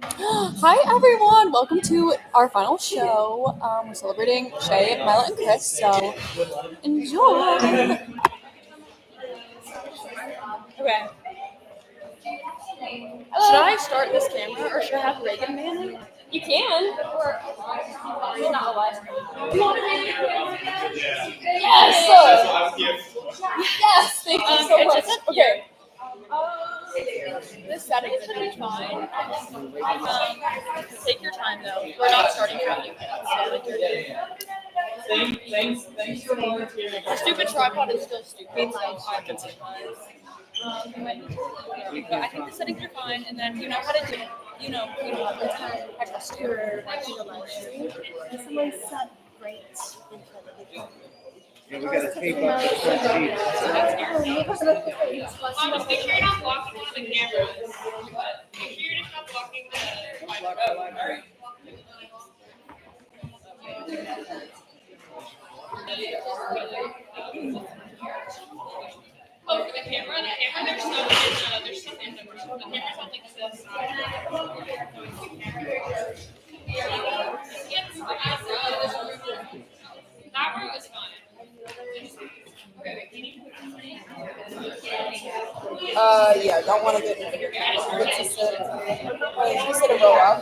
Hi everyone, welcome to our final show. We're celebrating Shay, Mila, and Chris, so enjoy. Okay. Should I start this camera or should I have Reagan man it? You can. Or not alive. You want to be the camera? Yes. Yes. Thank you so much. Okay. This setting should be fine. Take your time though. We're not starting for you yet, so like you're good. Thanks for volunteering. The stupid tripod is still stupid. I can see why. But I think the settings are fine, and then you know how to do it. I trust you. Someone said great. Yeah, we gotta tape up the front sheet. Just make sure you're not blocking one of the cameras. Make sure you're just not blocking the Oh, for the camera, there's stuff in them. The camera's on like this side. That room is fine. Yeah, don't want to get into your camera. It's just you sit a row up.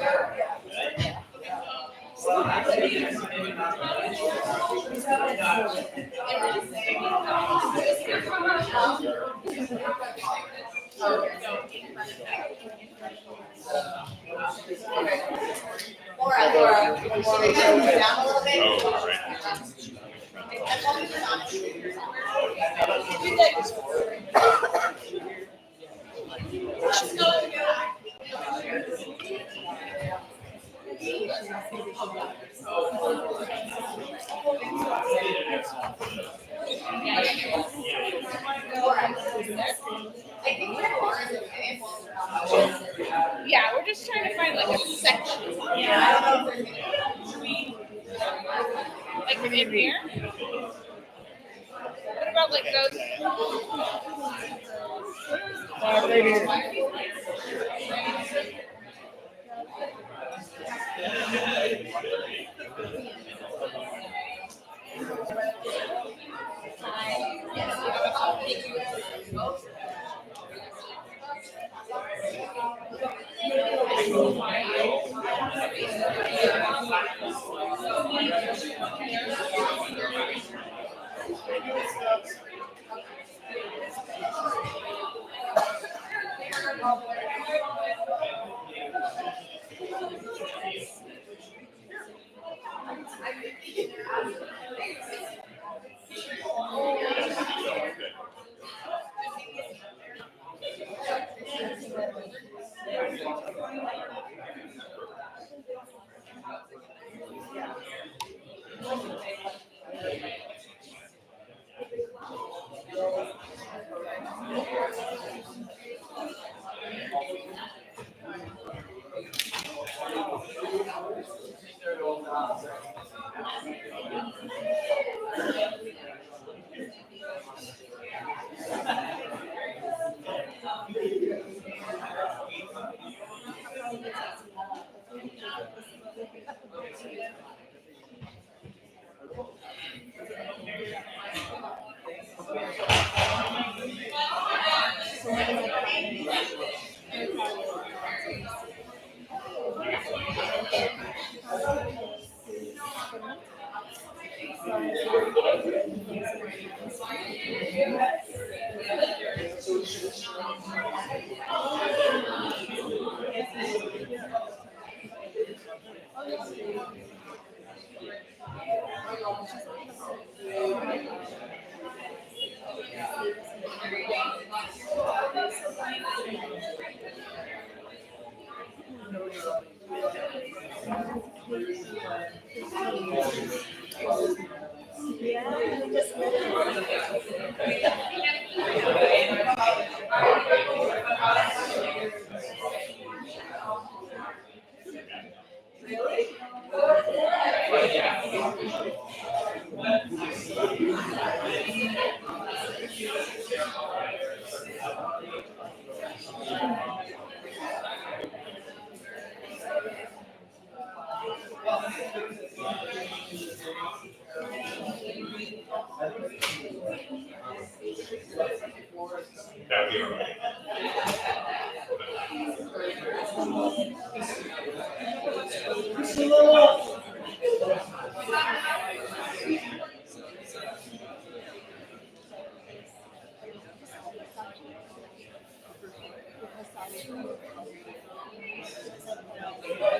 Laura, you want to go down a little bit? Oh, right. Yeah, we're just trying to find like a section. Like in here? What about like those? Right here.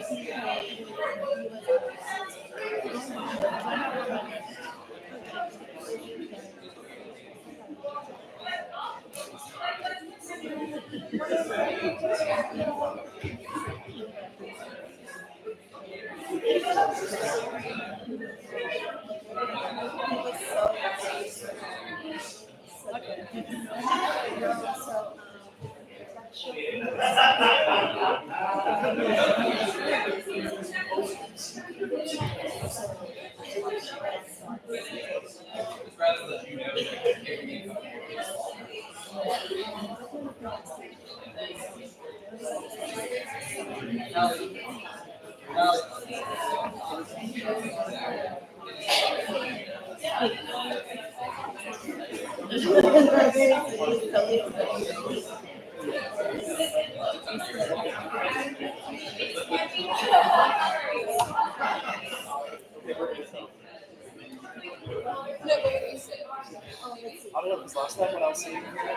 I don't know, because last time when I was sitting here,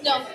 No.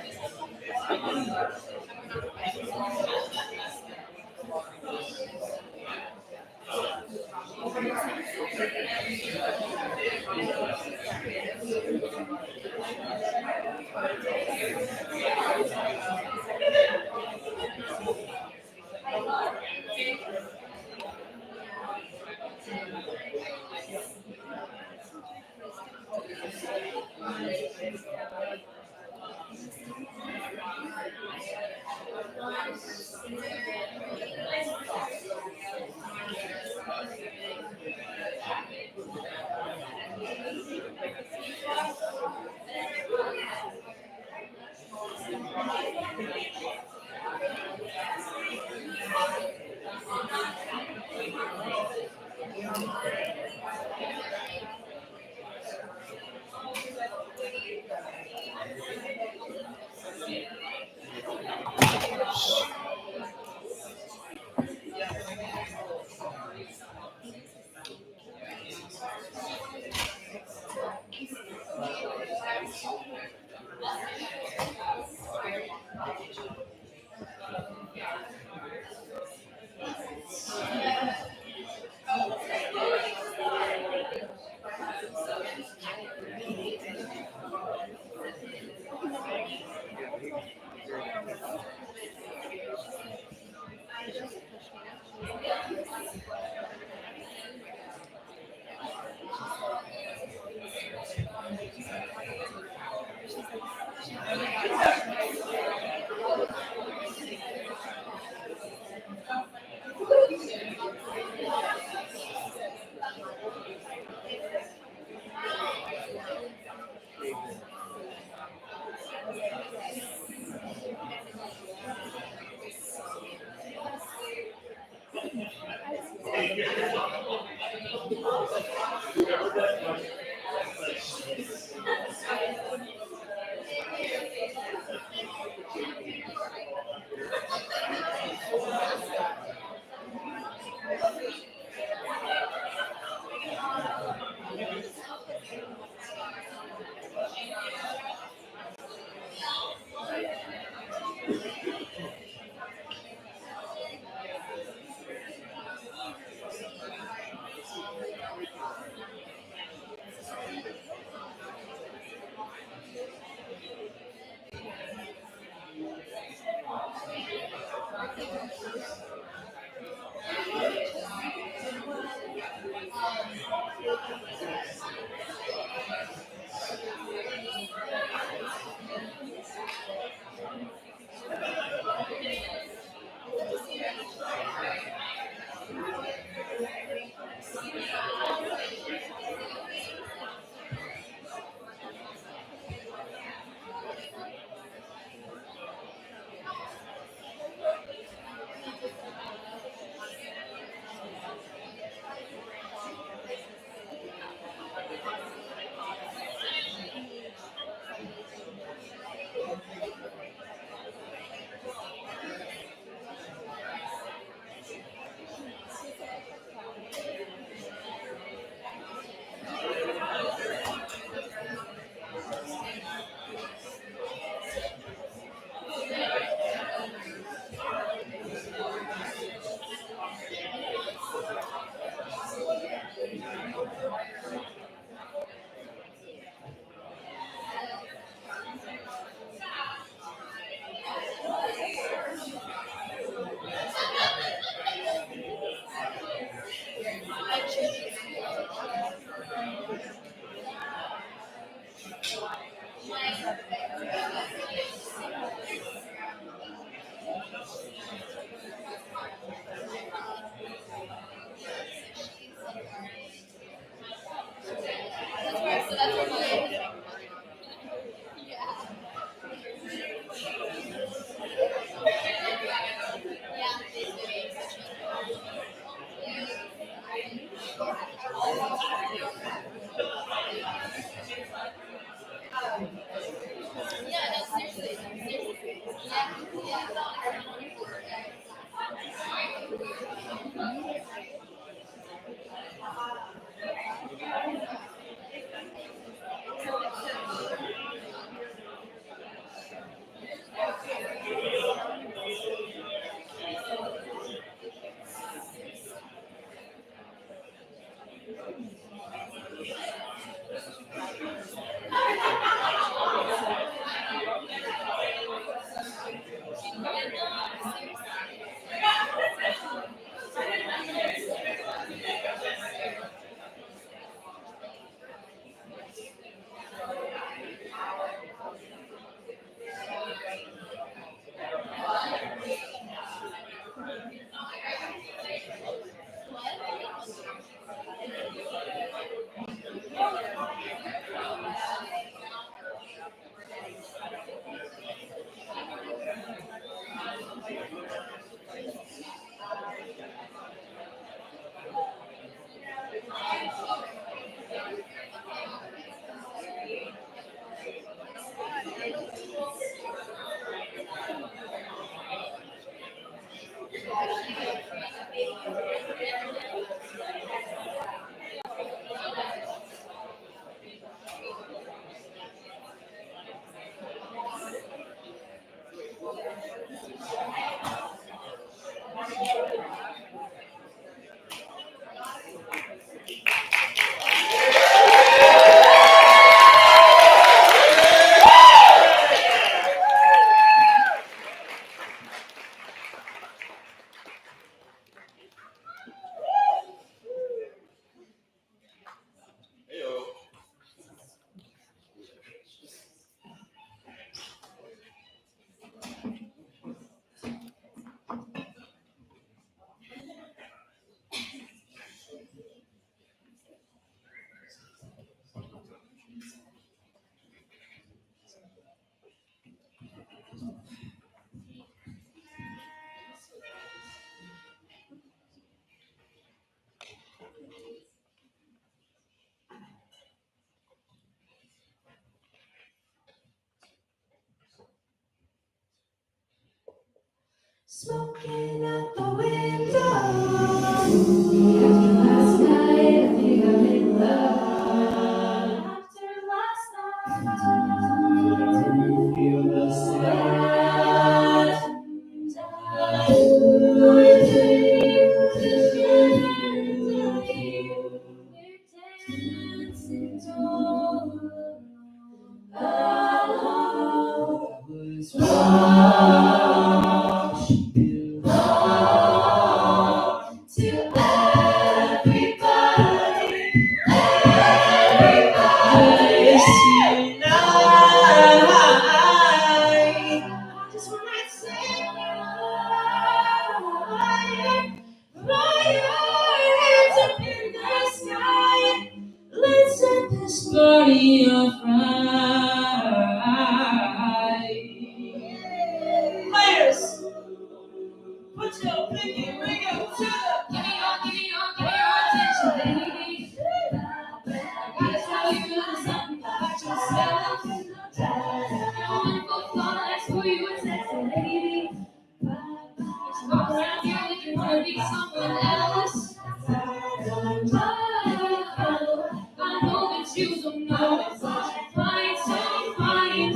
Smoking out the window. Last night, I think I'm in love. After last night, I feel the sad. I dream to you. We're dancing all I was wrong. To everybody, you know, I just wanna say fly your hands up in the sky. Let's set this party on fire. Players, put your pinky ring up to the. Give me your attention, baby. I gotta tell you a little something about yourself. You're a wonderful flaw, for you a sexy lady. You walk around here like you wanna be someone else. I know that you don't know it, but you're fine, so fine,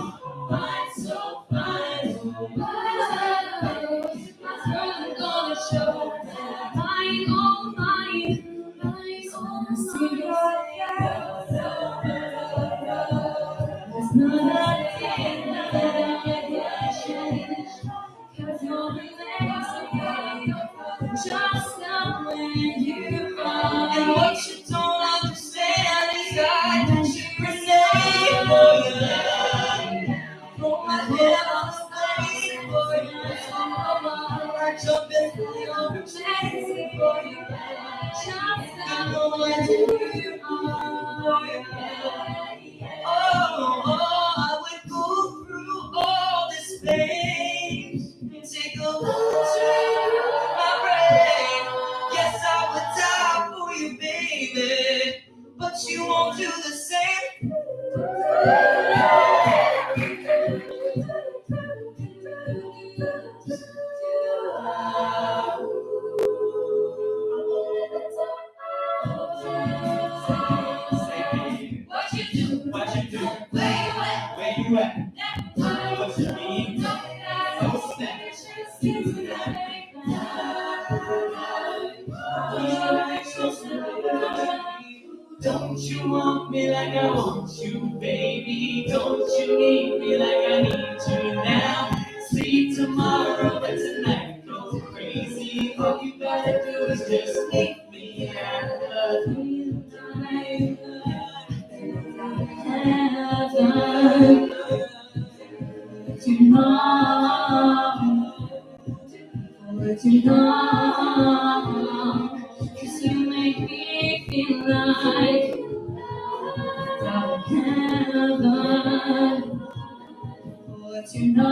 fine, so fine. My girl, I'm gonna show that mine, oh mine, mine, oh serious. It's not a thing that I change, 'cause you're relaxing, just not when you are. And what you don't understand is I that you were made for you. where you at? What you mean? So step. Don't you want me like I want you, baby? Don't you need me like I need you now? Sleep tomorrow, but tonight go crazy. All you gotta do is just leave me out. But you know, cause you make me feel like I'm heaven. But you know,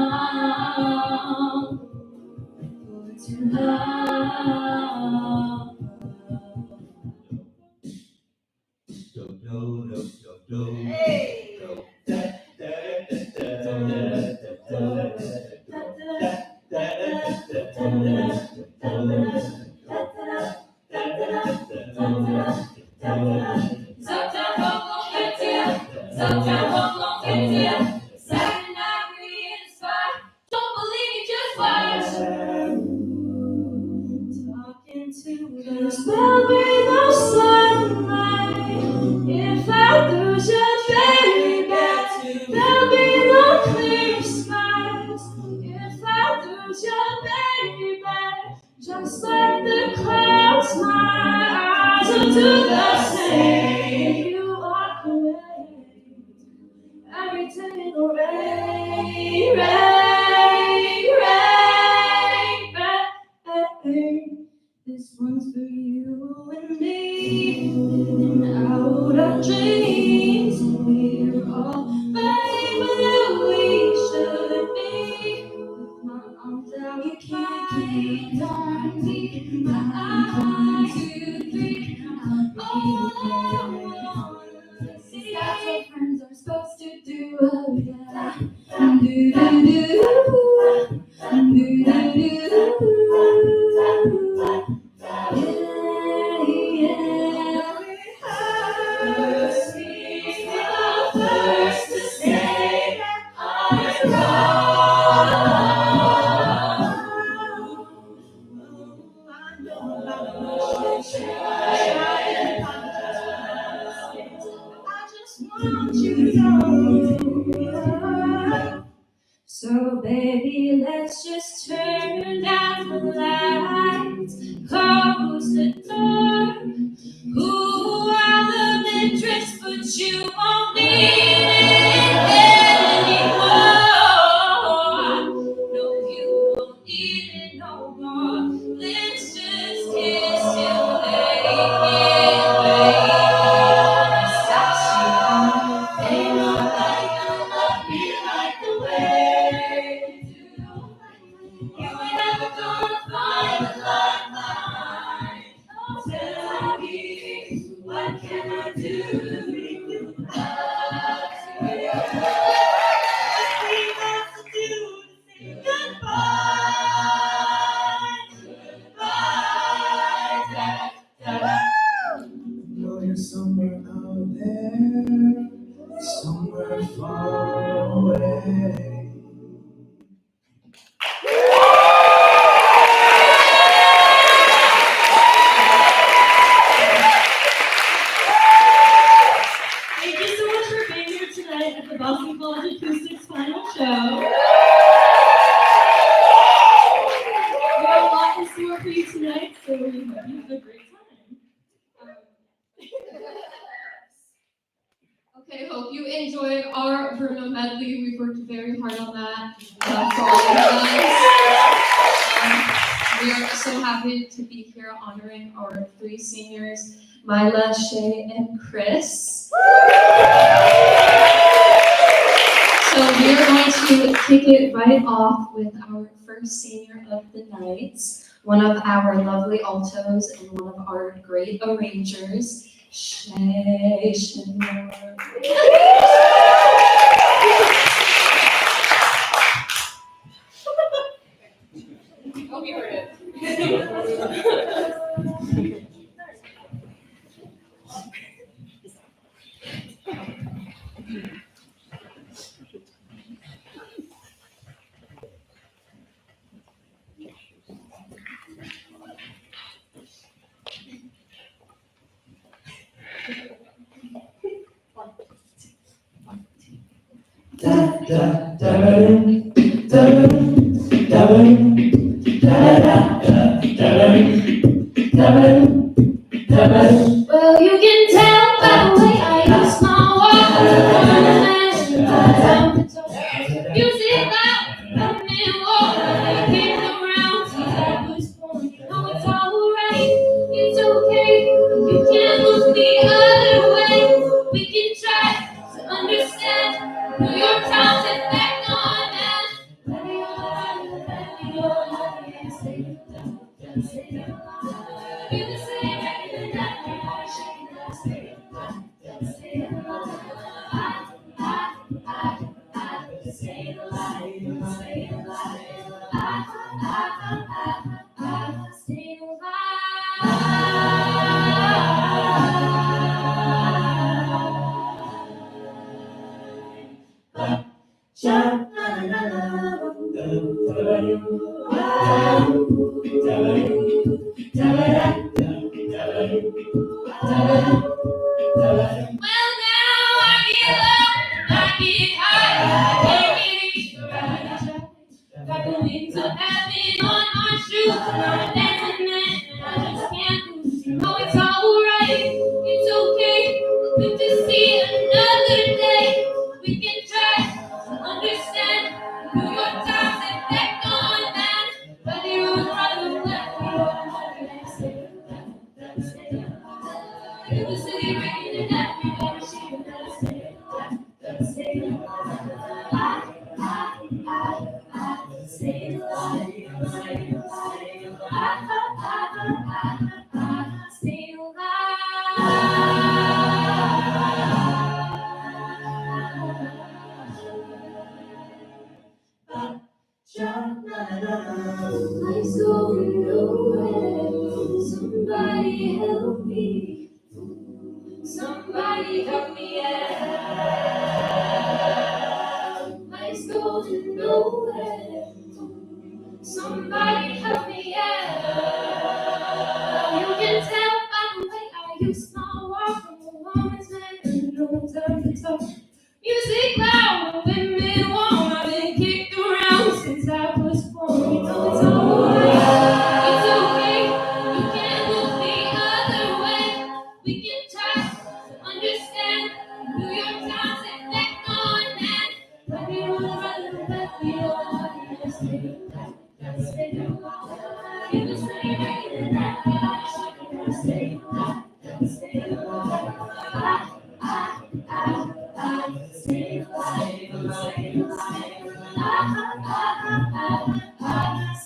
don't believe me, just watch. Talking to the smelling of sunlight. If I lose your baby, there'll be no clear skies. If I lose your baby, just like the clouds, my eyes are to the same. You walk away, everything will rain, rain, rain. This one's for you and me, living out our dreams. We're all right where we should be. With my arms out, you can't keep on me. My eyes, 1, 2, 3. All I wanna see. That's what friends are supposed to do. Oh yeah. Do do do. Do do do. So baby, let's just turn down the lights, close the door. Ooh, I love that dress, but you won't need it anymore. No, you won't need it no more. Let's just kiss till they ain't nobody gonna love me like the way you do. You ain't never gonna find a lifeline. Tell me, what can I do to make you love me? We have to do to say goodbye, goodbye. Know you're somewhere out there, somewhere far away. Thank you so much for being here tonight at the Boston College Acoustics final show. We have a lot in store for you tonight, so we hope you have a great time. Okay, hope you enjoyed our Bruno medley. We've worked very hard on that for all of you guys. We are so happy to be here honoring our 3 seniors, Mila, Shay, and Chris. So we are going to kick it right off with our first senior of the night, one of our lovely altos and one of our great arrangers, Shay. Hope you heard it. Well, you can tell by the way I use my walk. Music loud, let me walk. Kick around since I was born. You know it's alright, it's okay. You can't look the other way. We can try to understand New York Times effect on us. Let me on, let me on, say it. You can say it right in that say it. Say it loud. I say it loud. Say it loud. I say it Well, now I get low, I get high, I can't get each right. Got the wings of heaven on my shoes, and I'm dancing man, and I just can't lose. You know it's alright, it's okay, good to see another day. We can try to understand New York Times effect on that. But you're right, let me say it. You can say it right in that we never see you say it. Say it. I say it loud. Say it Life's going nowhere. Somebody help me. Somebody help me out. Life's going nowhere. Somebody help me out. You can tell by the way I use my walk. I'm a woman's man and no time to talk. Music loud, women warm. I've been kicked around since I was born. You know it's alright, it's okay. You can't look the other way. We can try to understand New York Times effect on that. Let me on, let me on. Say it, say it. You can say it right in that. Say it, say it.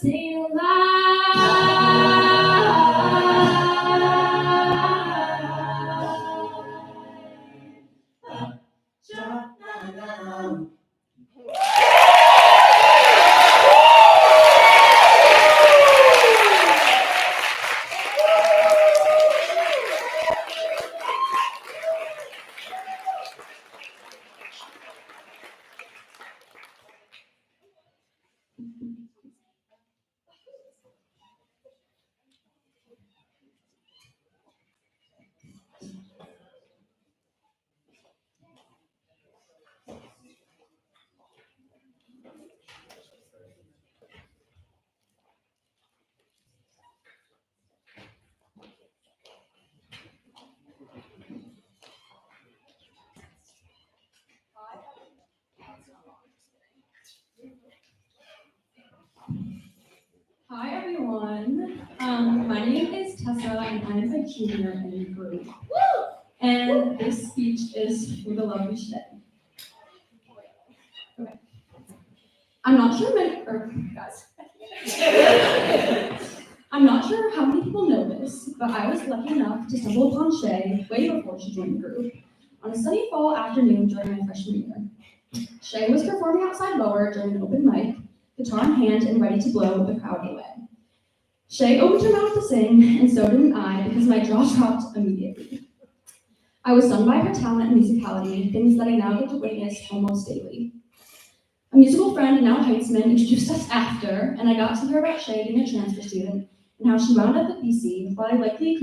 Say it loud. Hi everyone. My name is Tessa and I'm a junior in the group. And this speech is for the lovely Shay. Okay. I'm not sure how many people know this, but I was lucky enough to stumble upon Shay way before she joined the group on a sunny fall afternoon during my freshman year. Shay was performing outside Lower during an open mic, guitar in hand and ready to blow the crowd away. Shay opened her mouth to sing, and so did I, because my jaw dropped immediately. I was stunned by her talent and musicality, things that I now get to witness almost daily. A musical friend and now Heitzman introduced us after, and I got to hear about Shay being a transfer student and how she wound up at BC, while I likely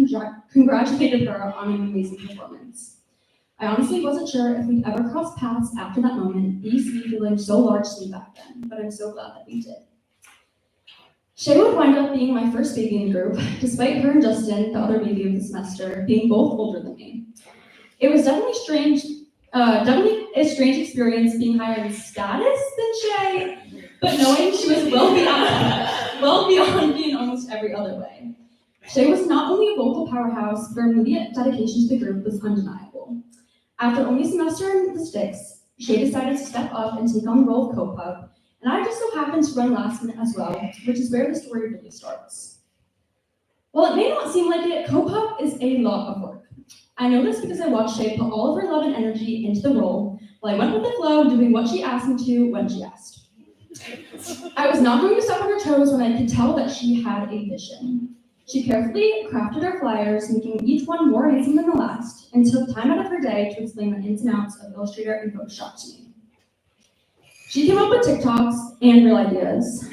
congratulated her on an amazing performance. I honestly wasn't sure if we'd ever cross paths after that moment, BC feeling so large to me back then, but I'm so glad that we did. Shay would wind up being my first baby in the group, despite her and Justin, the other baby of the semester, being both older than me. It was definitely a strange experience being higher in status than Shay, but knowing she was well beyond me in almost every other way. Shay was not only a vocal powerhouse, but her immediate dedication to the group was undeniable. After only a semester in the sticks, Shay decided to step up and take on the role of co-pub, and I just so happened to run last minute as well, which is where the story really starts. While it may not seem like it, co-pub is a lot of work. I know this because I watched Shay put all of her love and energy into the role, while I went with the flow, doing what she asked me to when she asked. I was not going to step on her toes when I could tell that she had a vision. She carefully crafted her flyers, making each one more amazing than the last, and took time out of her day to explain the ins and outs of Illustrator and Photoshop to me. She came up with TikToks and real ideas,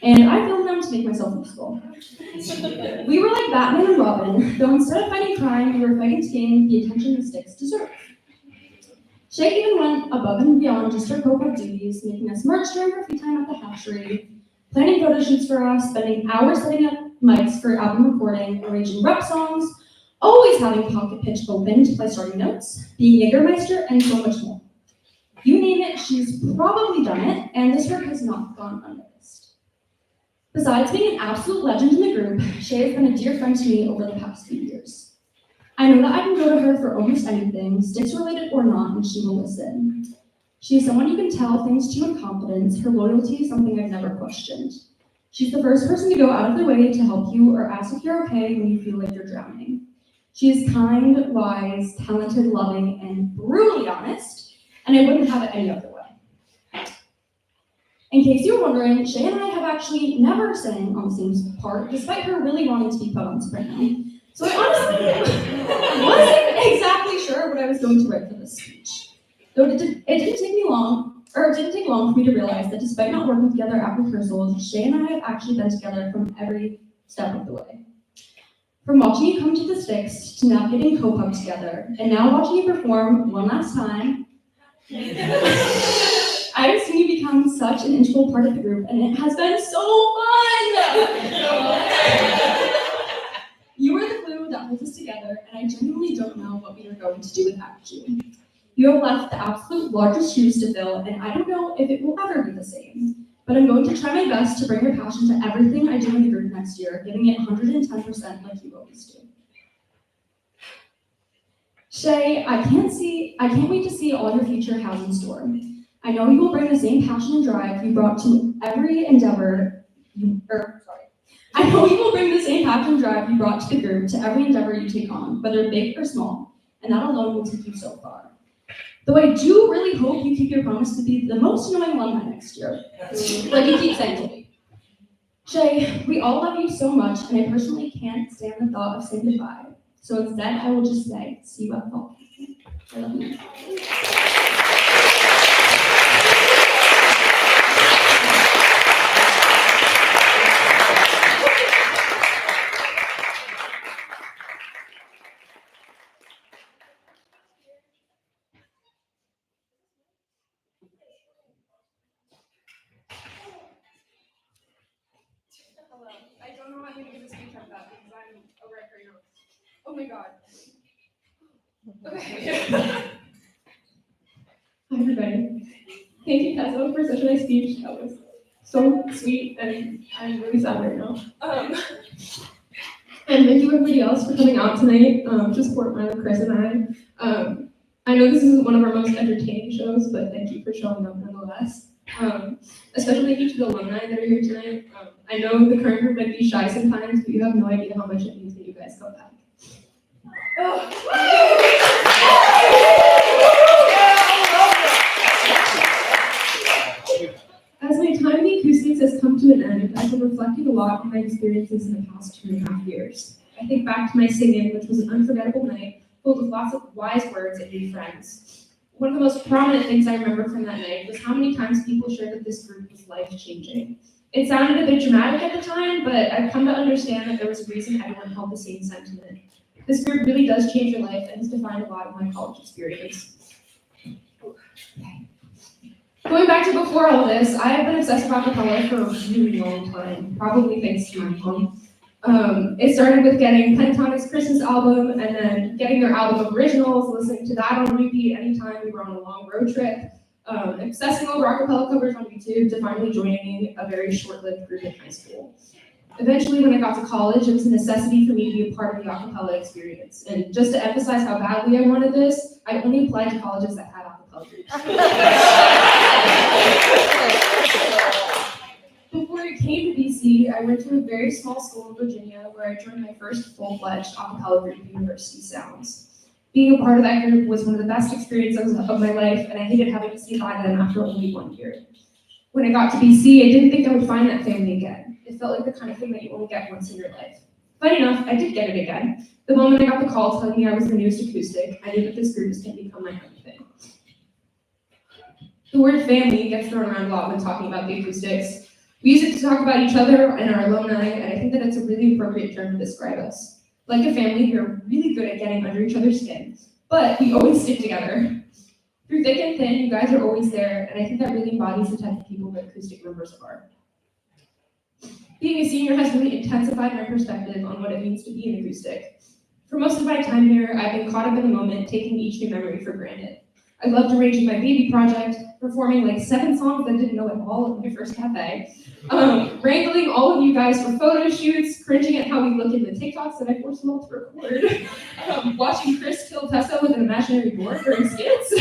and I filmed them to make myself useful. We were like Batman and Robin, though instead of fighting crime, we were fighting to gain the attention the sticks deserve. Shay even went above and beyond just her co-pub duties, making us merch during her free time at the hatchery, planning photo shoots for us, spending hours setting up mics for album recording, arranging rep songs, always having Pocket Pitch open to play starting notes, being Jägermeister, and so much more. You name it, she's probably done it, and this work has not gone unnoticed. Besides being an absolute legend in the group, Shay has been a dear friend to me over the past few years. I know that I can go to her for almost anything, sticks related or not, and she will listen. She is someone you can tell things to in confidence. Her loyalty is something I've never questioned. She's the first person to go out of their way to help you or ask if you're okay when you feel like you're drowning. She is kind, wise, talented, loving, and brutally honest, and I wouldn't have it any other way. In case you were wondering, Shay and I have actually never sang on the same part, despite her really wanting to be put on soprano. So I honestly wasn't exactly sure what I was going to write for this speech. Though it didn't take long for me to realize that despite not working together at rehearsals, Shay and I have actually been together from every step of the way. From watching you come to the sticks, to navigating co-pub together, and now watching you perform one last time, I have seen you become such an integral part of the group, and it has been so fun! You are the glue that holds us together, and I genuinely don't know what we are going to do without you. You have left the absolute largest shoes to fill, and I don't know if it will ever be the same. But I'm going to try my best to bring your passion to everything I do in the group next year, giving it 110% like you always do. Shay, I can't wait to see all your future has in store. I know you will bring the same passion and drive you brought to every endeavor I know you will bring the same passion and drive you brought to the group to every endeavor you take on, whether big or small, and that alone will take you so far. Though I do really hope you keep your promise to be the most annoying alumni next year, like you keep saying to me. Shay, we all love you so much, and I personally can't stand the thought of saying goodbye. So instead, I will just say, see you at fall. I love you. Hello. I don't know how I'm going to give a speech like that because I'm a record note. Oh my god. Okay. Hi everybody. Thank you, Tessa, for such a nice speech. That was so sweet, and I'm really sad right now. And thank you everybody else for coming out tonight to support Milo, Chris, and I. I know this isn't one of our most entertaining shows, but thank you for showing up nonetheless. Especially thank you to the alumni that are here tonight. I know the current group might be shy sometimes, but you have no idea how much it means that you guys come back. As my time in the Acoustics has come to an end, I've been reflecting a lot on my experiences in the past 2.5 years. I think back to my singing, which was an unforgettable night, filled with lots of wise words and new friends. One of the most prominent things I remember from that night was how many times people shared that this group was life-changing. It sounded a bit dramatic at the time, but I've come to understand that there was a reason everyone held the same sentiment. This group really does change your life and has defined a lot of my college experience. Going back to before all this, I have been obsessed with acapella for a really long time, probably thanks to my mom. It started with getting Pentatonic's Christmas album and then getting their album of originals, listening to that on repeat anytime we were on a long road trip, obsessing over acapella covers on YouTube to finally joining a very short-lived group in high school. Eventually, when I got to college, it was a necessity for me to be a part of the acapella experience. And just to emphasize how badly I wanted this, I only applied to colleges that had acapella groups. Before I came to BC, I went to a very small school in Virginia where I joined my first full-fledged acapella group, University Sounds. Being a part of that group was one of the best experiences of my life, and I hated having to say bye to them after only 1 year. When I got to BC, I didn't think I would find that family again. It felt like the kind of thing that you only get once in your life. Funny enough, I did get it again. The moment I got the call telling me I was the newest acoustic, I knew that this group was going to become my everything. The word family gets thrown around a lot when talking about the Acoustics. We use it to talk about each other and our alumni, and I think that it's a really appropriate term to describe us. Like a family, we are really good at getting under each other's skin, but we always stick together. Through thick and thin, you guys are always there, and I think that really embodies the type of people that acoustic members are. Being a senior has really intensified my perspective on what it means to be an acoustic. For most of my time here, I've been caught up in the moment, taking each new memory for granted. I loved arranging my baby project, performing like 7 songs that I didn't know at all at my first cafe, wrangling all of you guys for photo shoots, cringing at how we look in the TikToks that I forced them all to record, watching Chris kill Tessa with an imaginary board during skits,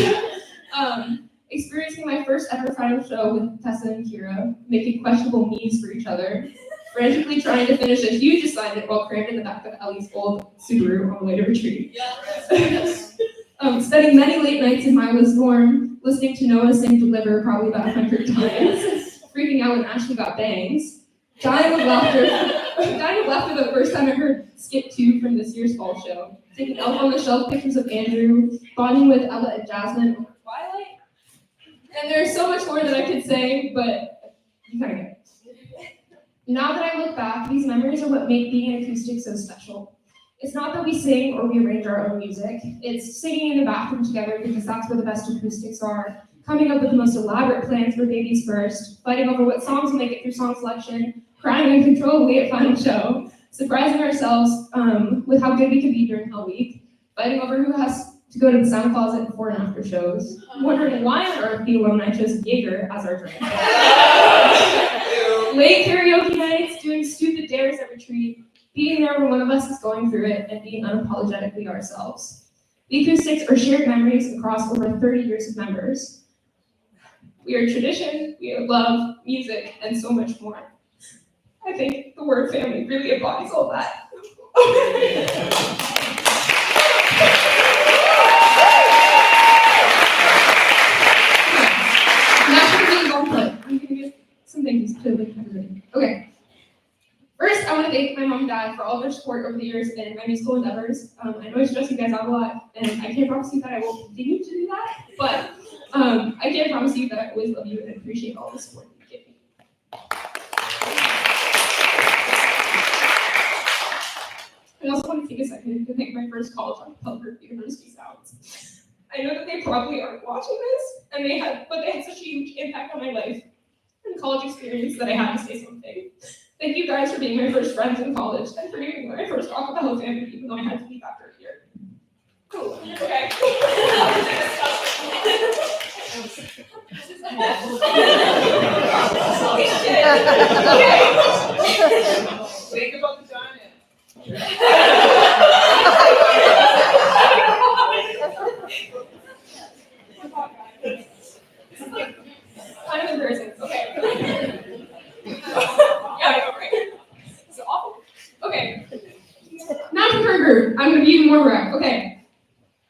experiencing my first ever final show with Tessa and Kira, making questionable memes for each other, frantically trying to finish a huge assignment while crammed in the back of Ellie's old Subaru on the way to retreat. Spending many late nights in Milo's dorm, listening to Noah sing Deliver probably about 100 times, freaking out when Ashley got bangs, dying of laughter the first time I heard Skip 2 from this year's fall show, taking Elf on the Shelf pictures of Andrew, bonding with Ella and Jasmine over Twilight. And there's so much more that I could say, but you kind of get it. Now that I look back, these memories are what make being an acoustic so special. It's not that we sing or we arrange our own music. It's singing in the bathroom together because that's where the best acoustics are, coming up with the most elaborate plans for babies first, fighting over what songs will make it through song selection, crying uncontrollably at final show, surprising ourselves with how good we can be during Hell Week, fighting over who has to go to the sound closet before and after shows, wondering why on earth the alumni chose Jaeger as our drink. Late karaoke nights, doing stupid dares at retreat, being there when one of us is going through it, and being unapologetically ourselves. The Acoustics are shared memories across over 30 years of members. We are tradition, we are love, music, and so much more. I think the word family really embodies all that. That's a really long clip. I'm gonna get some things to like everybody. Okay. First, I want to thank my mom and dad for all their support over the years in my musical endeavors. I know I stress you guys out a lot, and I can't promise you that I will continue to do that, but I can promise you that I always love you and appreciate all the support you give me. I also want to take a second to thank my first college acapella group, University Sounds. I know that they probably aren't watching this, but they had such a huge impact on my life and college experience that I had to say something. Thank you guys for being my first friends in college and for being my first acapella family, even though I had to leave after a year. Cool. Okay. Think about the diamond. Kind of embarrassing. Okay. Yeah, right. It's awful. Okay. Now to her group. I'm gonna be even more direct. Okay.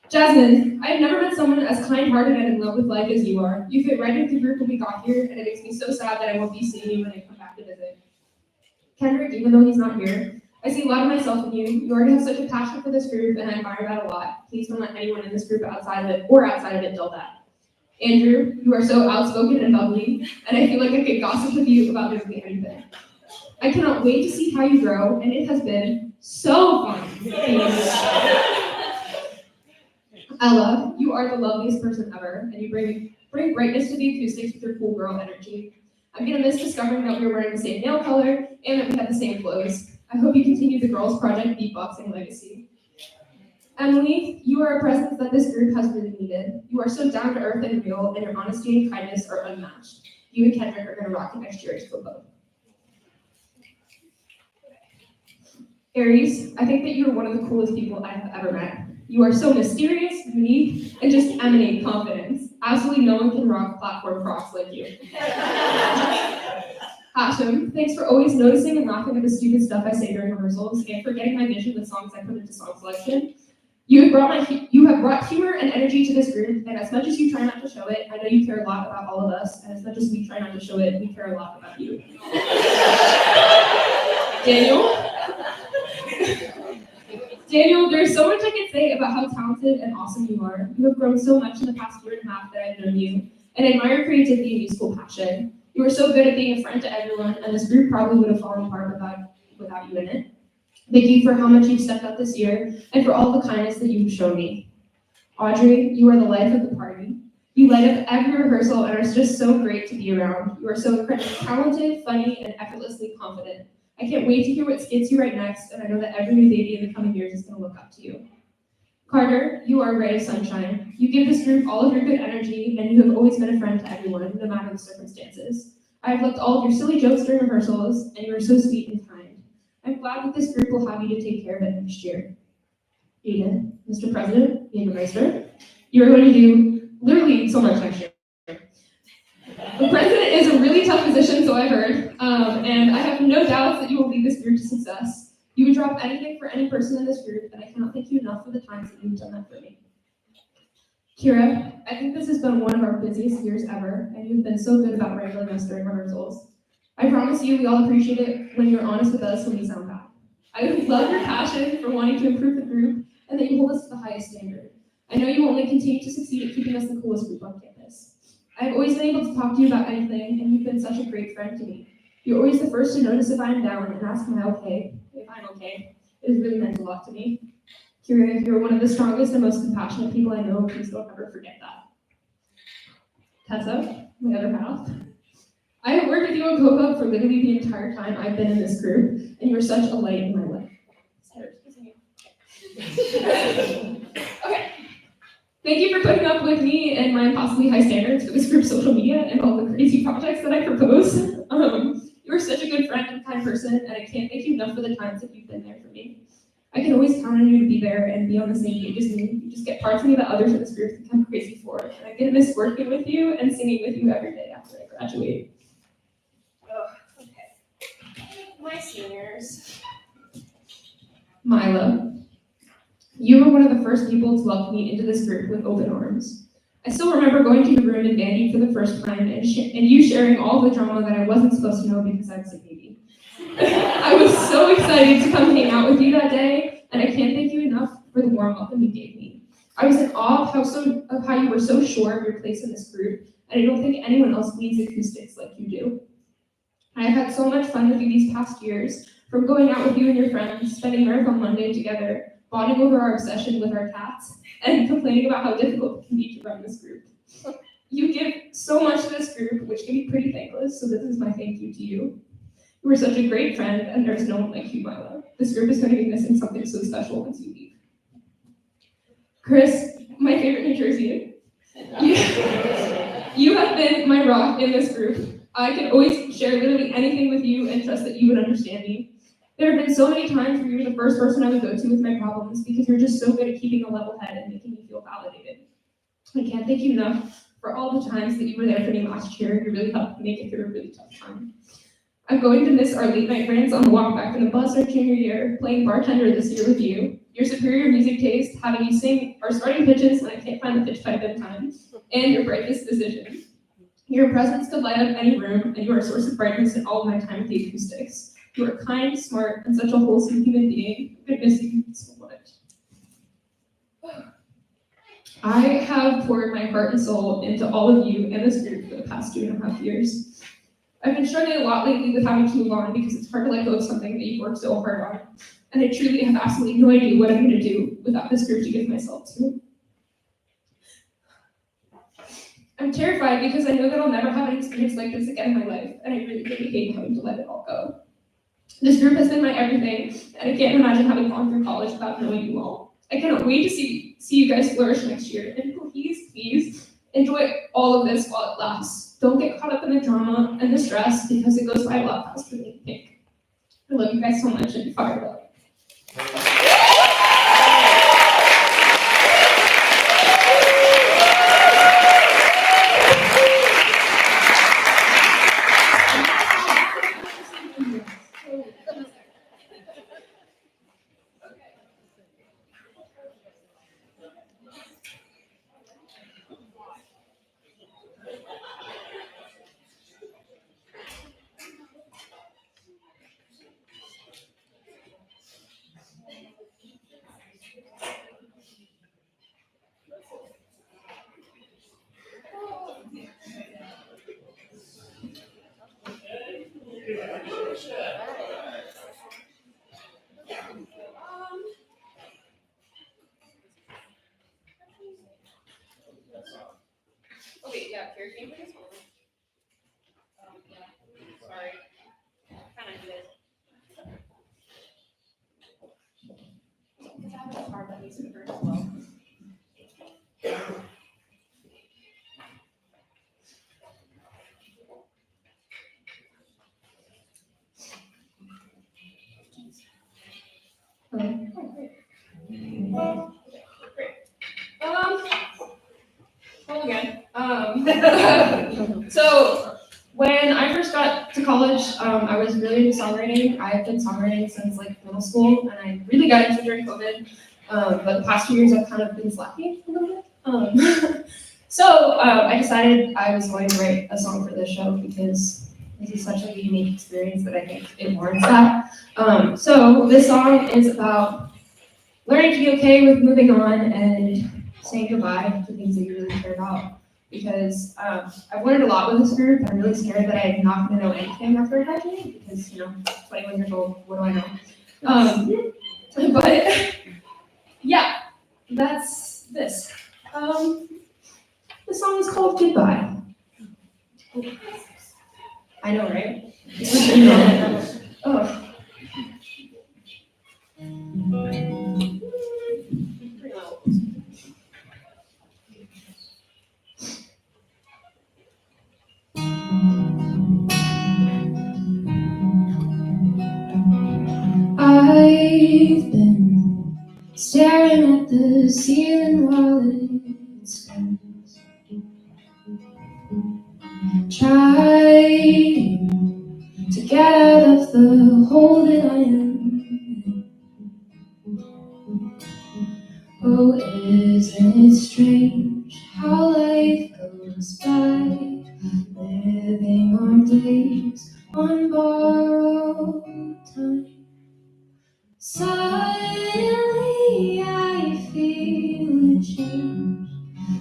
Jasmine, I've never met someone as kind-hearted and in love with life as you are. You fit right into the group when we got here, and it makes me so sad that I won't be seeing you when I come back to visit. Kendrick, even though he's not here, I see a lot of myself in you. You already have such a passion for this group, and I admire that a lot. Please don't let anyone in this group outside of it dull that. Andrew, you are so outspoken and bubbly, and I feel like I could gossip with you about literally anything. I cannot wait to see how you grow, and it has been So fun. Ella, you are the loveliest person ever, and you bring brightness to the acoustics with your cool girl energy. I'm gonna miss discovering that we were wearing the same nail color and that we had the same clothes. I hope you continue the Girls Project beatboxing legacy. Emily, you are a presence that this group has really needed. You are so down to earth and real, and your honesty and kindness are unmatched. You and Kendrick are gonna rock it next year at football. Aries, I think that you are one of the coolest people I have ever met. You are so mysterious, unique, and just emanate confidence. Absolutely no one can rock platform Crocs like you. Hashem, thanks for always noticing and laughing at the stupid stuff I say during rehearsals, and for getting my vision with songs I put into song selection. You have brought humor and energy to this group, and as much as you try not to show it, I know you care a lot about all of us, and as much as we try not to show it, we care a lot about you. Daniel, there's so much I can say about how talented and awesome you are. You have grown so much in the past year and a half that I've known you, and I admire your creativity and musical passion. You are so good at being a friend to everyone, and this group probably would have fallen apart without you in it. Thank you for how much you've stepped up this year, and for all the kindness that you've shown me. Audrey, you are the life of the party. You light up every rehearsal and are just so great to be around. You are so incredibly talented, funny, and effortlessly confident. I can't wait to hear what skits you write next, and I know that every new baby in the coming years is going to look up to you. Carter, you are a ray of sunshine. You give this group all of your good energy, and you have always been a friend to everyone, no matter the circumstances. I have loved all of your silly jokes during rehearsals, and you are so sweet and kind. I'm glad that this group will have you to take care of it next year. Aiden, Mr. President, Aiden Meister, you're going to do literally so much next year. The president is a really tough position, so I've heard, and I have no doubts that you will lead this group to success. You would drop anything for any person in this group, and I cannot thank you enough for the times that you've done that for me. Kira, I think this has been one of our busiest years ever, and you've been so good about wrangling us during rehearsals. I promise you we all appreciate it when you're honest with us when we sound bad. I love your passion for wanting to improve the group, and that you hold us to the highest standard. I know you will only continue to succeed at keeping us the coolest group on campus. I've always been able to talk to you about anything, and you've been such a great friend to me. You're always the first to notice if I'm down and ask if I'm okay. It has really meant a lot to me. Kira, you're one of the strongest and most compassionate people I know. Please don't ever forget that. Tessa, my other half. I have worked with you on Coca for literally the entire time I've been in this group, and you are such a light in my life. Okay. Thank you for putting up with me and my impossibly high standards for this group's social media and all the crazy projects that I propose. You are such a good friend and kind person, and I can't thank you enough for the times that you've been there for me. I can always count on you to be there and be on the same page as me. You just get parts of me that others in this group think I'm crazy for, and I get to miss working with you and singing with you every day after I graduate. Oh, okay. My seniors. Mila, you were one of the first people to welcome me into this group with open arms. I still remember going to your room in Vandy for the first time and you sharing all the drama that I wasn't supposed to know because I was a baby. I was so excited to come hang out with you that day, and I can't thank you enough for the warm welcome you gave me. I was in awe of how you were so sure of your place in this group, and I don't think anyone else leads acoustics like you do. I have had so much fun with you these past years, from going out with you and your friends, spending Marathon Monday together, bonding over our obsession with our cats, and complaining about how difficult it can be to run this group. You give so much to this group, which can be pretty thankless, so this is my thank you to you. You were such a great friend, and there's no one like you, Mila. This group is going to be missing something so special once you leave. Chris, my favorite New Jerseyan. You have been my rock in this group. I can always share literally anything with you and trust that you would understand me. There have been so many times where you're the first person I would go to with my problems because you're just so good at keeping a level head and making me feel validated. I can't thank you enough for all the times that you were there for me last year. You really helped me make it through a really tough time. I'm going to miss our late night rants on the walk back from the bus our junior year, playing bartender this year with you, your superior music taste, having you sing our starting pitches when I can't find the pitch type in time, and your brightest decision. Your presence could light up any room, and you are a source of brightness in all of my time with the acoustics. You are kind, smart, and such a wholesome human being. I miss you so much. I have poured my heart and soul into all of you and this group for the past 2.5 years. I've been struggling a lot lately with having to move on because it's hard to let go of something that you've worked so hard on. And I truly have absolutely no idea what I'm going to do without this group to give myself to. I'm terrified because I know that I'll never have an experience like this again in my life, and I really, really hate having to let it all go. This group has been my everything, and I can't imagine having gone through college without knowing you all. I cannot wait to see you guys flourish next year, and please, enjoy all of this while it lasts. Don't get caught up in the drama and the stress because it goes by a lot faster than you think. I love you guys so much and fired up. Okay, yeah, Carrie, can you put this on? Yeah, sorry. Kind of did. Because I have a guitar that needs to burn as well. Well, again. So when I first got to college, I was really into songwriting. I've been songwriting since like middle school, and I really got into it during COVID. But the past few years, I've kind of been slacking a little bit. So I decided I was going to write a song for this show because this is such a unique experience that I think it warrants that. So this song is about learning to be okay with moving on and saying goodbye to things that you really care about. Because I've learned a lot with this group. I'm really scared that I'm not going to know anything after graduating because, 21 years old, what do I know? But yeah, that's this. The song is called Goodbye. I know, right? Oh. I've been staring at the ceiling while it spins, trying to get out of the hole that I am in. Oh, isn't it strange how life goes by, living our days on borrowed time? Suddenly I feel a change.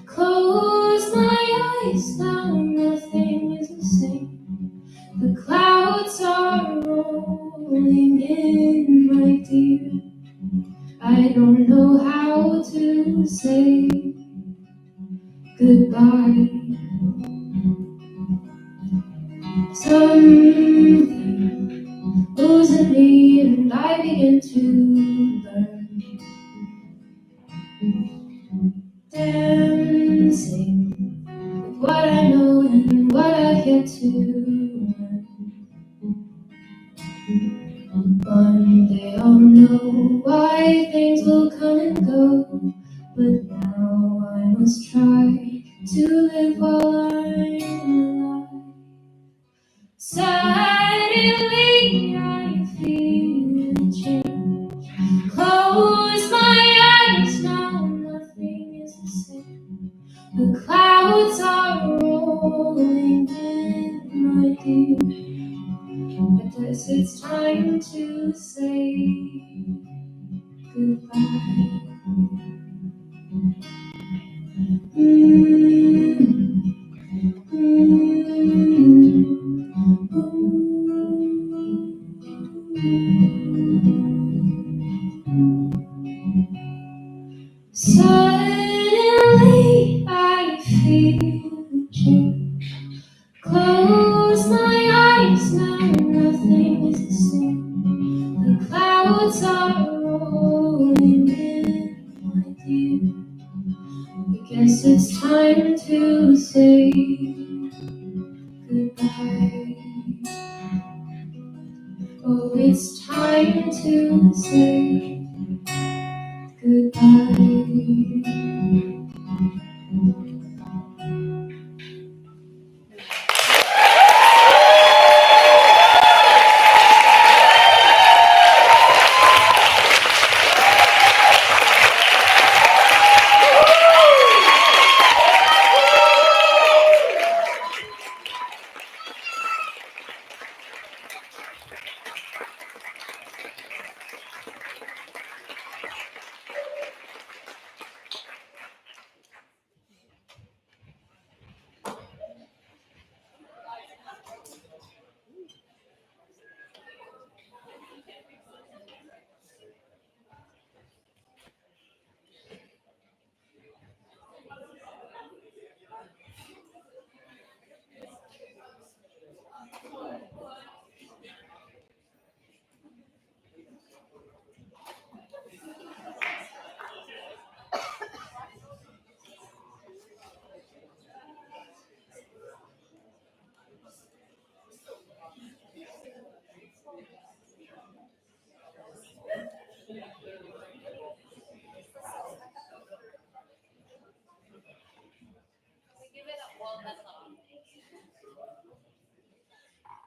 Close my eyes, now nothing is the same. The clouds are rolling in, my dear. I don't know how to say goodbye. Something moves in me and I begin to learn. Dancing with what I know and what I've yet to learn. One day I'll know why things will come and go, but now I must try to live while I'm alive. Suddenly I feel a change. Close my eyes, now nothing is the same. The clouds are rolling in, my dear. I guess it's time to say goodbye. Mm, mm, mm. goodbye. Oh, it's time to say goodbye.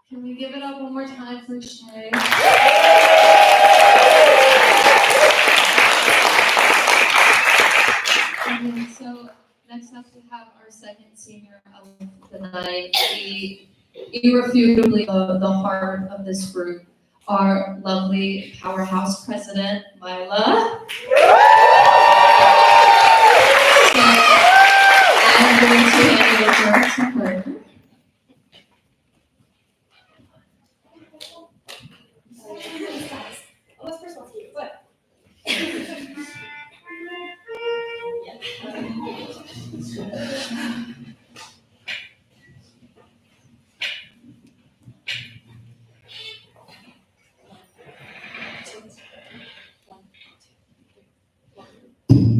Can we give it up one more time for Shay? Okay, so next up we have our second senior of the night, the irrefutably the heart of this group, our lovely powerhouse president, Mila. So I'm going to hand it over to her.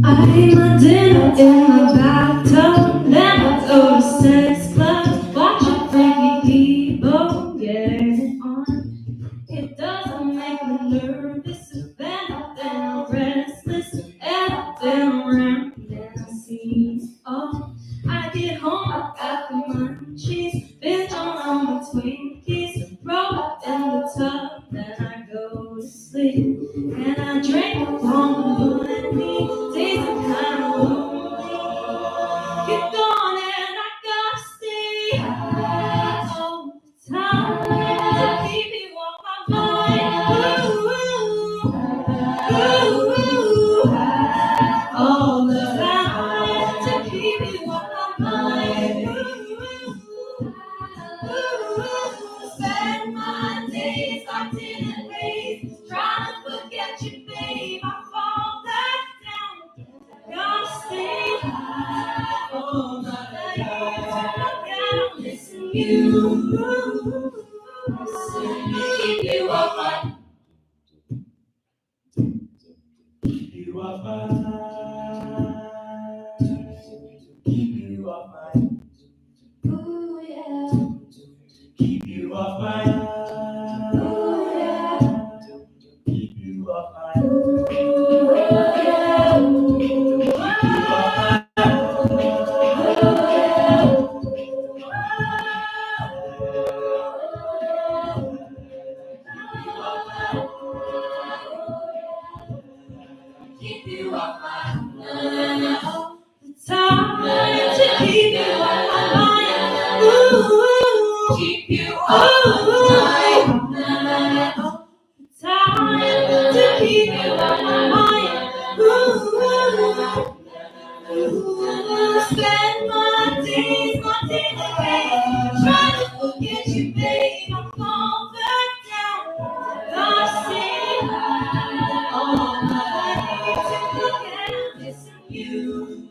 I'm a dinner in my bathtub, never go to sex clubs, watching freaky people get on. It doesn't make me nervous, then I'm restless, and then around, then I see, oh, I get home, I got the munchies, binge on all my Twinkies, roll up in the tub, then I go to sleep, and I drink along with me. Days are kind of lonely. You're gone and I gotta stay high all the time to keep you on my mind. Ooh, all the time to keep you on my mind. Spend my days locked in a maze, trying to forget you, babe. I fall back down. Gotta stay high all night. I gotta listen to you. Keep you up my. You are mine. Keep you off my. Ooh yeah. Keep you off my. Ooh yeah. Keep you off my. Ooh yeah. Keep you off my. Keep you off my mind all the time to keep you on my mind. Ooh, keep you on my mind all the time to keep you on my mind. Ooh, spend my days away, trying to forget you, babe. I fall back down. Gotta stay high all night to look and listen to you.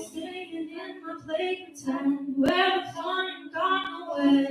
Staying in my playtime where the fun gone away.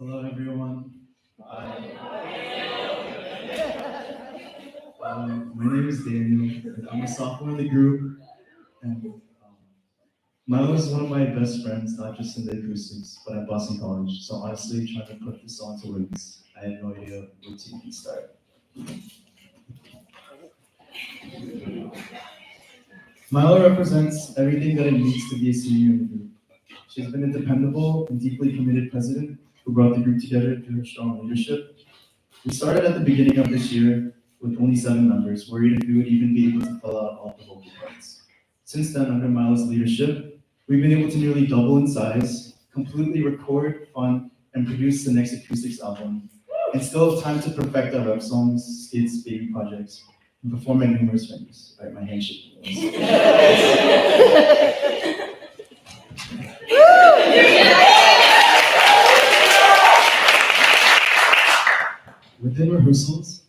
Hello, everyone. My name is Daniel, and I'm a sophomore in the group. And Milo is one of my best friends, not just in the acoustics, but at Boston College. So honestly, trying to put this song to words, I had no idea where to even start. Milo represents everything that it needs to be a senior in the group. She's been a dependable and deeply committed president who brought the group together through her strong leadership. We started at the beginning of this year with only 7 members, worried if we would even be able to fill out all the vocal parts. Since then, under Milo's leadership, we've been able to nearly double in size, completely record, fund, and produce the next acoustics album, and still have time to perfect our rep songs, skits, baby projects, and perform at numerous venues. All right, my handshake. Within rehearsals,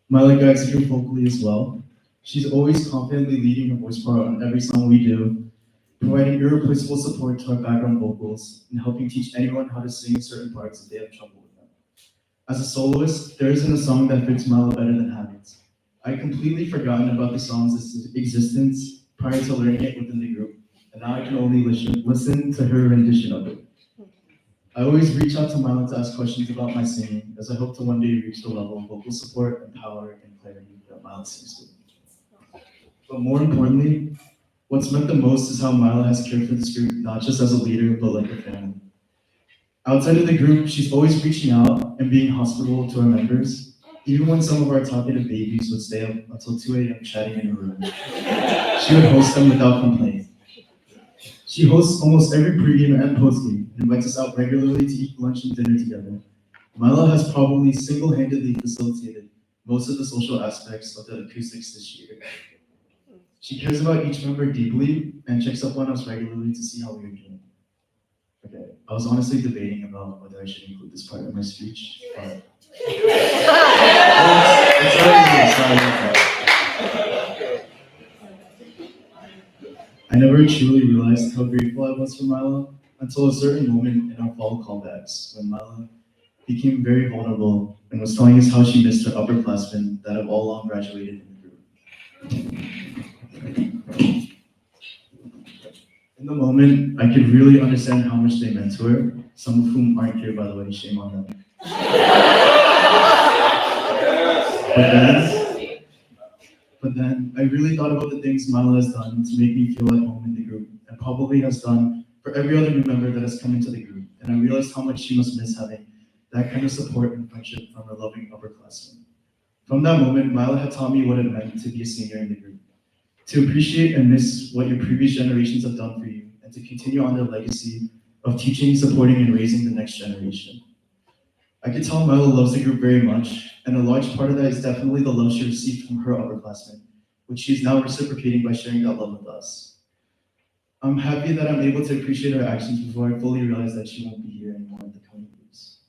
Milo guides the group vocally as well. She's always confidently leading her voice part on every song we do, providing irreplaceable support to our background vocals, and helping teach anyone how to sing certain parts if they have trouble with them. As a soloist, there isn't a song that fits Milo better than Habits. I'd completely forgotten about the song's existence prior to learning it within the group, and now I can only listen to her rendition of it. I always reach out to Milo to ask questions about my singing, as I hope to one day reach the level of vocal support and power and clarity that Milo sings to. But more importantly, what's meant the most is how Milo has cared for this group, not just as a leader, but like a family. Outside of the group, she's always reaching out and being hospitable to our members, even when some of our talkative babies would stay up until 2 a.m. chatting in her room. She would host them without complaint. She hosts almost every pregame and postgame and invites us out regularly to eat lunch and dinner together. Milo has probably single-handedly facilitated most of the social aspects of the acoustics this year. She cares about each member deeply and checks up on us regularly to see how we are doing. Okay, I was honestly debating about whether I should include this part in my speech, but it's already sorry. I never truly realized how grateful I was for Milo until a certain moment in our fall callbacks when Milo became very vulnerable and was telling us how she missed her upperclassmen that have all long graduated in the group. In the moment, I could really understand how much they meant to her, some of whom aren't here, by the way, shame on them. But then I really thought about the things Milo has done to make me feel at home in the group, and probably has done for every other new member that has come into the group. And I realized how much she must miss having that kind of support and friendship from her loving upperclassmen. From that moment, Milo had taught me what it meant to be a senior in the group, to appreciate and miss what your previous generations have done for you, and to continue on their legacy of teaching, supporting, and raising the next generation. I can tell Milo loves the group very much, and a large part of that is definitely the love she received from her upperclassmen, which she is now reciprocating by sharing that love with us. I'm happy that I'm able to appreciate her actions before I fully realize that she won't be here anymore in the coming weeks.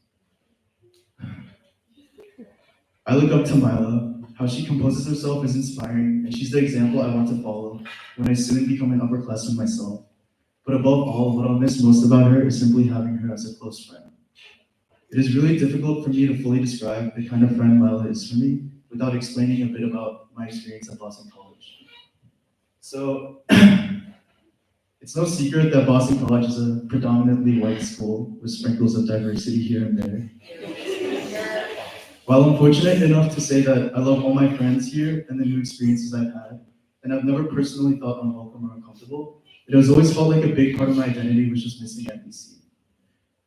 I look up to Milo. How she composes herself is inspiring, and she's the example I want to follow when I soon become an upperclassman myself. But above all, what I'll miss most about her is simply having her as a close friend. It is really difficult for me to fully describe the kind of friend Milo is for me without explaining a bit about my experience at Boston College. So, it's no secret that Boston College is a predominantly white school with sprinkles of diversity here and there. While I'm fortunate enough to say that I love all my friends here and the new experiences I've had, and I've never personally felt unwelcome or uncomfortable, it has always felt like a big part of my identity was just missing at BC.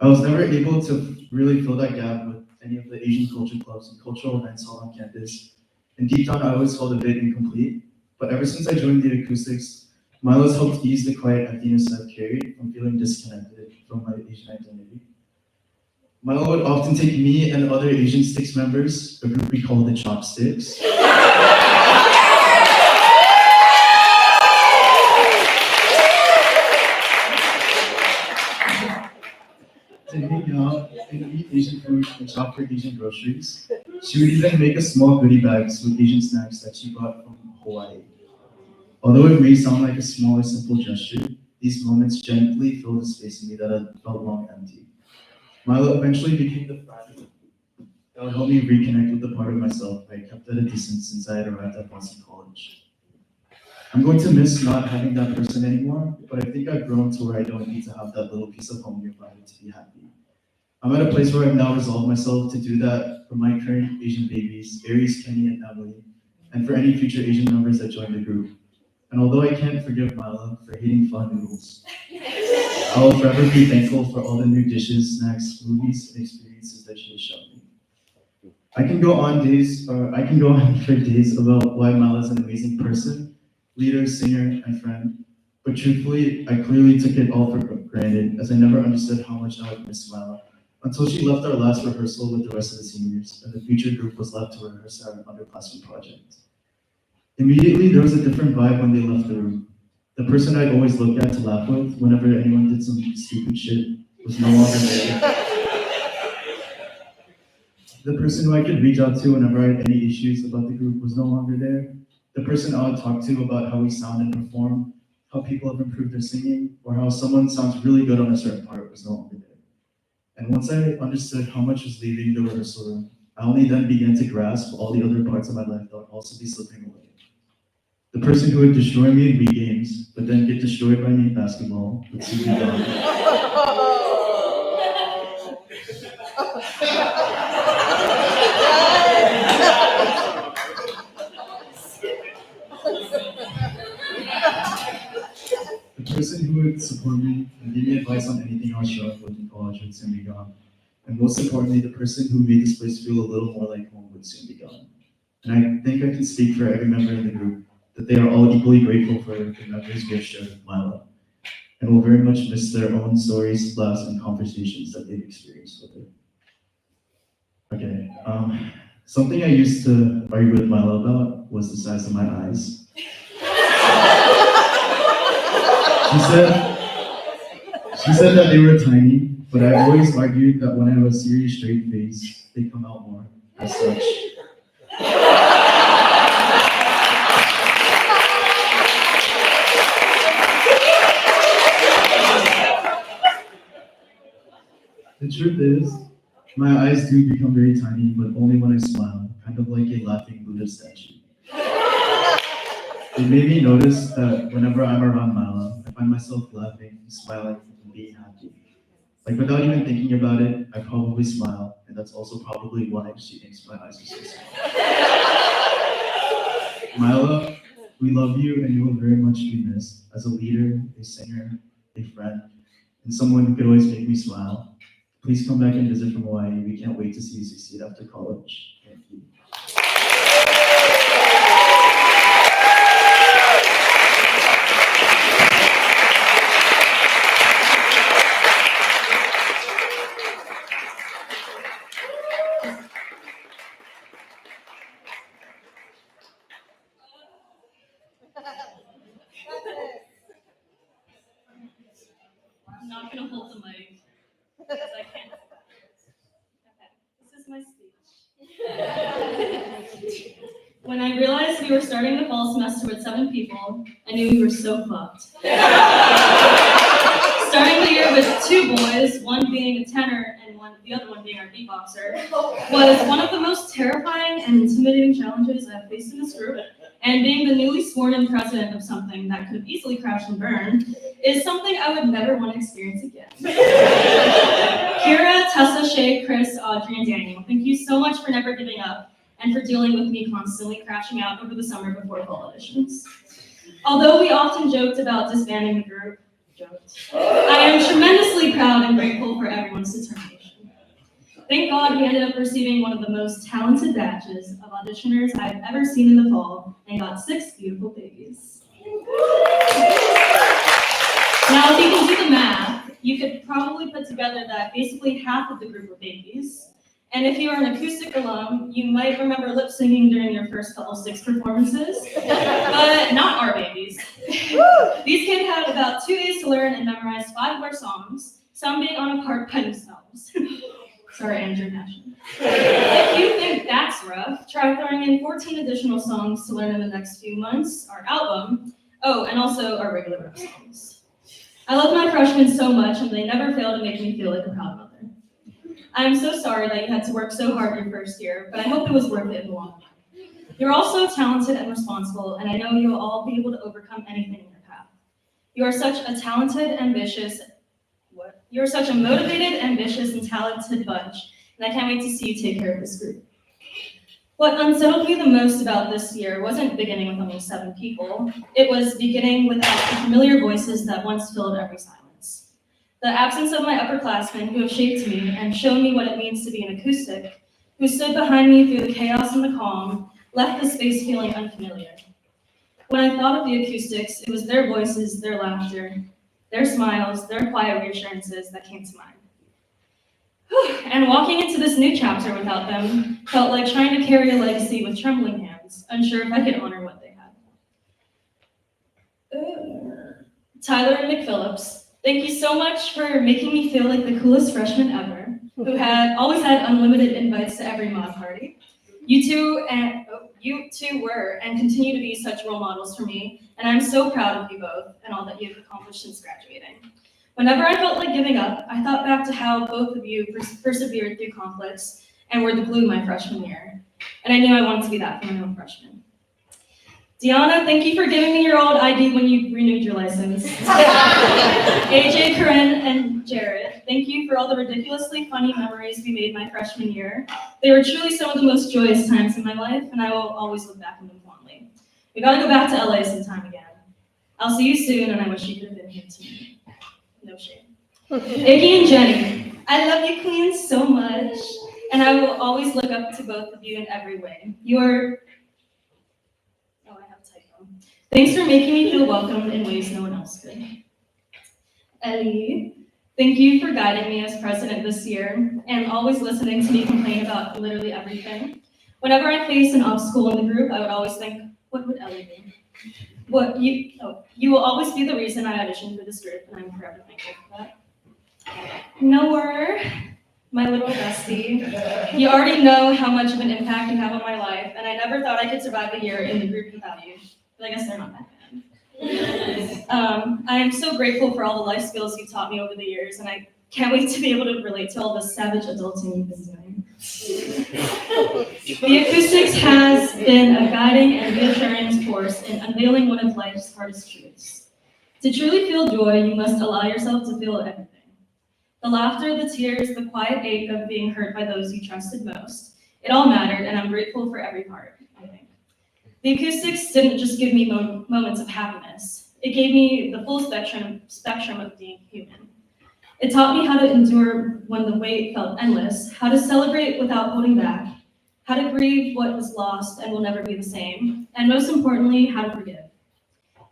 I was never able to really fill that gap with any of the Asian culture clubs and cultural events held on campus, and deep down I always felt a bit incomplete. But ever since I joined the Acoustics, Milo's helped ease the quiet emptiness I've carried from feeling disconnected from my Asian identity. Milo would often take me and other Asian Sticks members, a group we call the Chopsticks, to hang out and eat Asian food and shop for Asian groceries. She would even make us small goodie bags with Asian snacks that she brought from Hawaii. Although it may sound like a small or simple gesture, these moments gently filled the space in me that had felt long empty. Milo eventually became the friend that would help me reconnect with the part of myself I kept at a distance since I had arrived at Boston College. I'm going to miss not having that person anymore, but I think I've grown to where I don't need to have that little piece of home nearby to be happy. I'm at a place where I've now resolved myself to do that for my current Asian babies, Aries, Kenny, and Emily, and for any future Asian members that join the group. And although I can't forgive Mila for hating pho noodles, I will forever be thankful for all the new dishes, snacks, movies, and experiences that she has shown me. I can go on for days about why Mila is an amazing person, leader, singer, and friend. But truthfully, I clearly took it all for granted, as I never understood how much I would miss Mila until she left our last rehearsal with the rest of the seniors, and the future group was left to rehearse our underclassmen project. Immediately, there was a different vibe when they left the room. The person I'd always look at to laugh with whenever anyone did some stupid shit was no longer there. The person who I could reach out to whenever I had any issues about the group was no longer there. The person I would talk to about how we sound and perform, how people have improved their singing, or how someone sounds really good on a certain part was no longer there. And once I understood how much was leaving the rehearsal room, I only then began to grasp all the other parts of my life that would also be slipping away. The person who would destroy me in Wii games, but then get destroyed by me in basketball would soon be gone. The person who would support me and give me advice on anything I was struggling with in college would soon be gone. And most importantly, the person who made this place feel a little more like home would soon be gone. And I think I can speak for every member in the group that they are all equally grateful for the memories we have shared with Milo, and will very much miss their own stories, laughs, and conversations that they've experienced with her. Okay, something I used to argue with Milo about was the size of my eyes. She said that they were tiny, but I always argued that when I have a serious straight face, they come out more as such. The truth is, my eyes do become very tiny, but only when I smile, kind of like a laughing Buddha statue. It made me notice that whenever I'm around Mala, I find myself laughing, smiling, and being happy. Like without even thinking about it, I probably smile, and that's also probably why she thinks my eyes are so small. Mila, we love you, and you will very much be missed as a leader, a singer, a friend, and someone who could always make me smile. Please come back and visit from Hawaii. We can't wait to see you succeed after college. Thank you. I'm not gonna hold the mic because I can't. Okay, this is my speech. When I realized we were starting the fall semester with 7 people, I knew we were so fucked. Starting the year with 2 boys, one being a tenor and the other one being our beatboxer, was one of the most terrifying and intimidating challenges I've faced in this group. And being the newly sworn-in president of something that could have easily crashed and burned is something I would never want to experience again. Kira, Tessa, Shay, Chris, Audrey, and Daniel, thank you so much for never giving up and for dealing with me constantly crashing out over the summer before fall auditions. Although we often joked about disbanding the group, I am tremendously proud and grateful for everyone's determination. Thank God we ended up receiving one of the most talented batches of auditioners I've ever seen in the fall and got 6 beautiful babies. Now, if you can do the math, you could probably put together that basically half of the group were babies. And if you are an acoustic alum, you might remember lip singing during your first couple 6 performances, but not our babies. These kids had about 2 days to learn and memorize 5 of our songs, some being on a part by themselves. Sorry, Andrew Passion. If you think that's rough, try throwing in 14 additional songs to learn in the next few months, our album, and also our regular rap songs. I love my freshmen so much, and they never fail to make me feel like a proud mother. I am so sorry that you had to work so hard your first year, but I hope it was worth it in the long run. You're all so talented and responsible, and I know you'll all be able to overcome anything in your path. You are such a talented, ambitious, You're such a motivated, ambitious, and talented bunch, and I can't wait to see you take care of this group. What unsettled me the most about this year wasn't beginning with only 7 people. It was beginning without the familiar voices that once filled every silence. The absence of my upperclassmen who have shaped me and shown me what it means to be an acoustic, who stood behind me through the chaos and the calm, left the space feeling unfamiliar. When I thought of the acoustics, it was their voices, their laughter, their smiles, their quiet reassurances that came to mind. And walking into this new chapter without them felt like trying to carry a legacy with trembling hands, unsure if I could honor what they had. Tyler and McPhillips, thank you so much for making me feel like the coolest freshman ever, who had always had unlimited invites to every mod party. You two were and continue to be such role models for me, and I'm so proud of you both and all that you've accomplished since graduating. Whenever I felt like giving up, I thought back to how both of you persevered through conflicts and were the glue my freshman year. And I knew I wanted to be that for my own freshman. Deanna, thank you for giving me your old ID when you renewed your license. AJ, Corinne, and Jared, thank you for all the ridiculously funny memories we made my freshman year. They were truly some of the most joyous times in my life, and I will always look back on them fondly. We gotta go back to LA sometime again. I'll see you soon, and I wish you could have been here tonight. No shame. Iggy and Jenny, I love you queens so much, and I will always look up to both of you in every way. I have a typo. Thanks for making me feel welcome in ways no one else could. Ellie, thank you for guiding me as president this year and always listening to me complain about literally everything. Whenever I face an obstacle in the group, I would always think, what would Ellie do? You will always be the reason I auditioned for this group, and I'm forever thankful for that. Noah, my little bestie, you already know how much of an impact you have on my life, and I never thought I could survive a year in the group without you, but I guess they're not that bad. I am so grateful for all the life skills you taught me over the years, and I can't wait to be able to relate to all the savage adulting you've been doing. The Acoustics has been a guiding and reassuring force in unveiling one of life's hardest truths. To truly feel joy, you must allow yourself to feel everything. The laughter, the tears, the quiet ache of being hurt by those you trusted most. It all mattered, and I'm grateful for every part, I think. The Acoustics didn't just give me moments of happiness. It gave me the full spectrum of being human. It taught me how to endure when the weight felt endless, how to celebrate without holding back, how to grieve what was lost and will never be the same, and most importantly, how to forgive,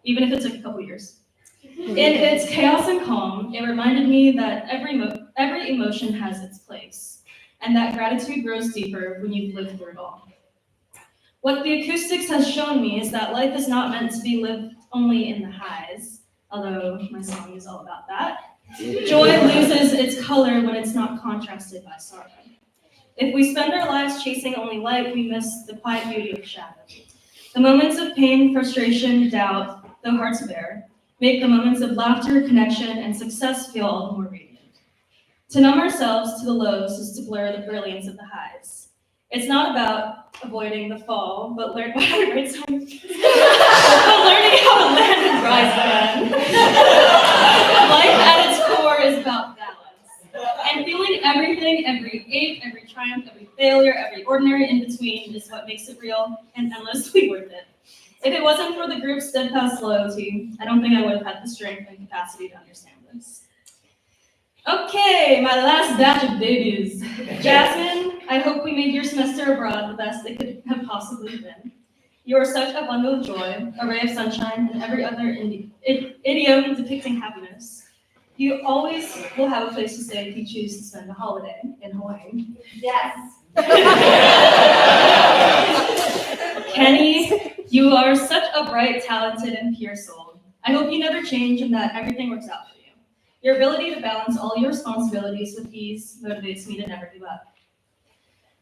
even if it took a couple years. In its chaos and calm, it reminded me that every emotion has its place, and that gratitude grows deeper when you've lived through it all. What the Acoustics has shown me is that life is not meant to be lived only in the highs, although my song is all about that. Joy loses its color when it's not contrasted by sorrow. If we spend our lives chasing only light, we miss the quiet beauty of shadow. The moments of pain, frustration, doubt, though hard to bear, make the moments of laughter, connection, and success feel all the more radiant. To numb ourselves to the lows is to blur the brilliance of the highs. It's not about avoiding the fall, but learning how to land and rise again. Life at its core is about balance. And feeling everything, every ache, every triumph, every failure, every ordinary in between is what makes it real and endlessly worth it. If it wasn't for the group's steadfast loyalty, I don't think I would have had the strength and capacity to understand this. Okay, my last batch of babies. Jasmine, I hope we made your semester abroad the best it could have possibly been. You are such a bundle of joy, a ray of sunshine, and every other idiom depicting happiness. You always will have a place to stay if you choose to spend a holiday in Hawaii. Yes. Kenny, you are such a bright, talented, and pure soul. I hope you never change and that everything works out for you. Your ability to balance all your responsibilities with ease motivates me to never give up.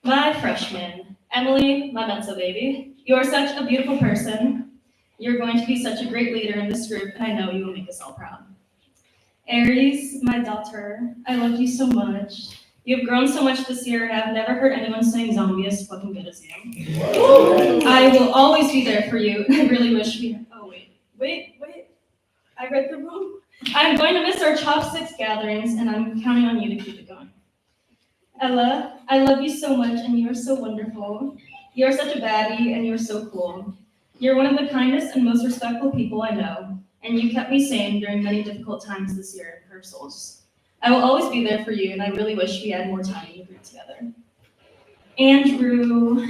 My freshman, Emily, my mental baby, you are such a beautiful person. You're going to be such a great leader in this group, and I know you will make us all proud. Aries, my daughter, I love you so much. You have grown so much this year, and I've never heard anyone saying zombie as fucking good as you. I will always be there for you, and I really wish we. Oh wait! I read the wrong. I'm going to miss our chopsticks gatherings, and I'm counting on you to keep it going. Ella, I love you so much, and you are so wonderful. You are such a baddie, and you are so cool. You're one of the kindest and most respectful people I know, and you kept me sane during many difficult times this year in rehearsals. I will always be there for you, and I really wish we had more time in the group together. Andrew,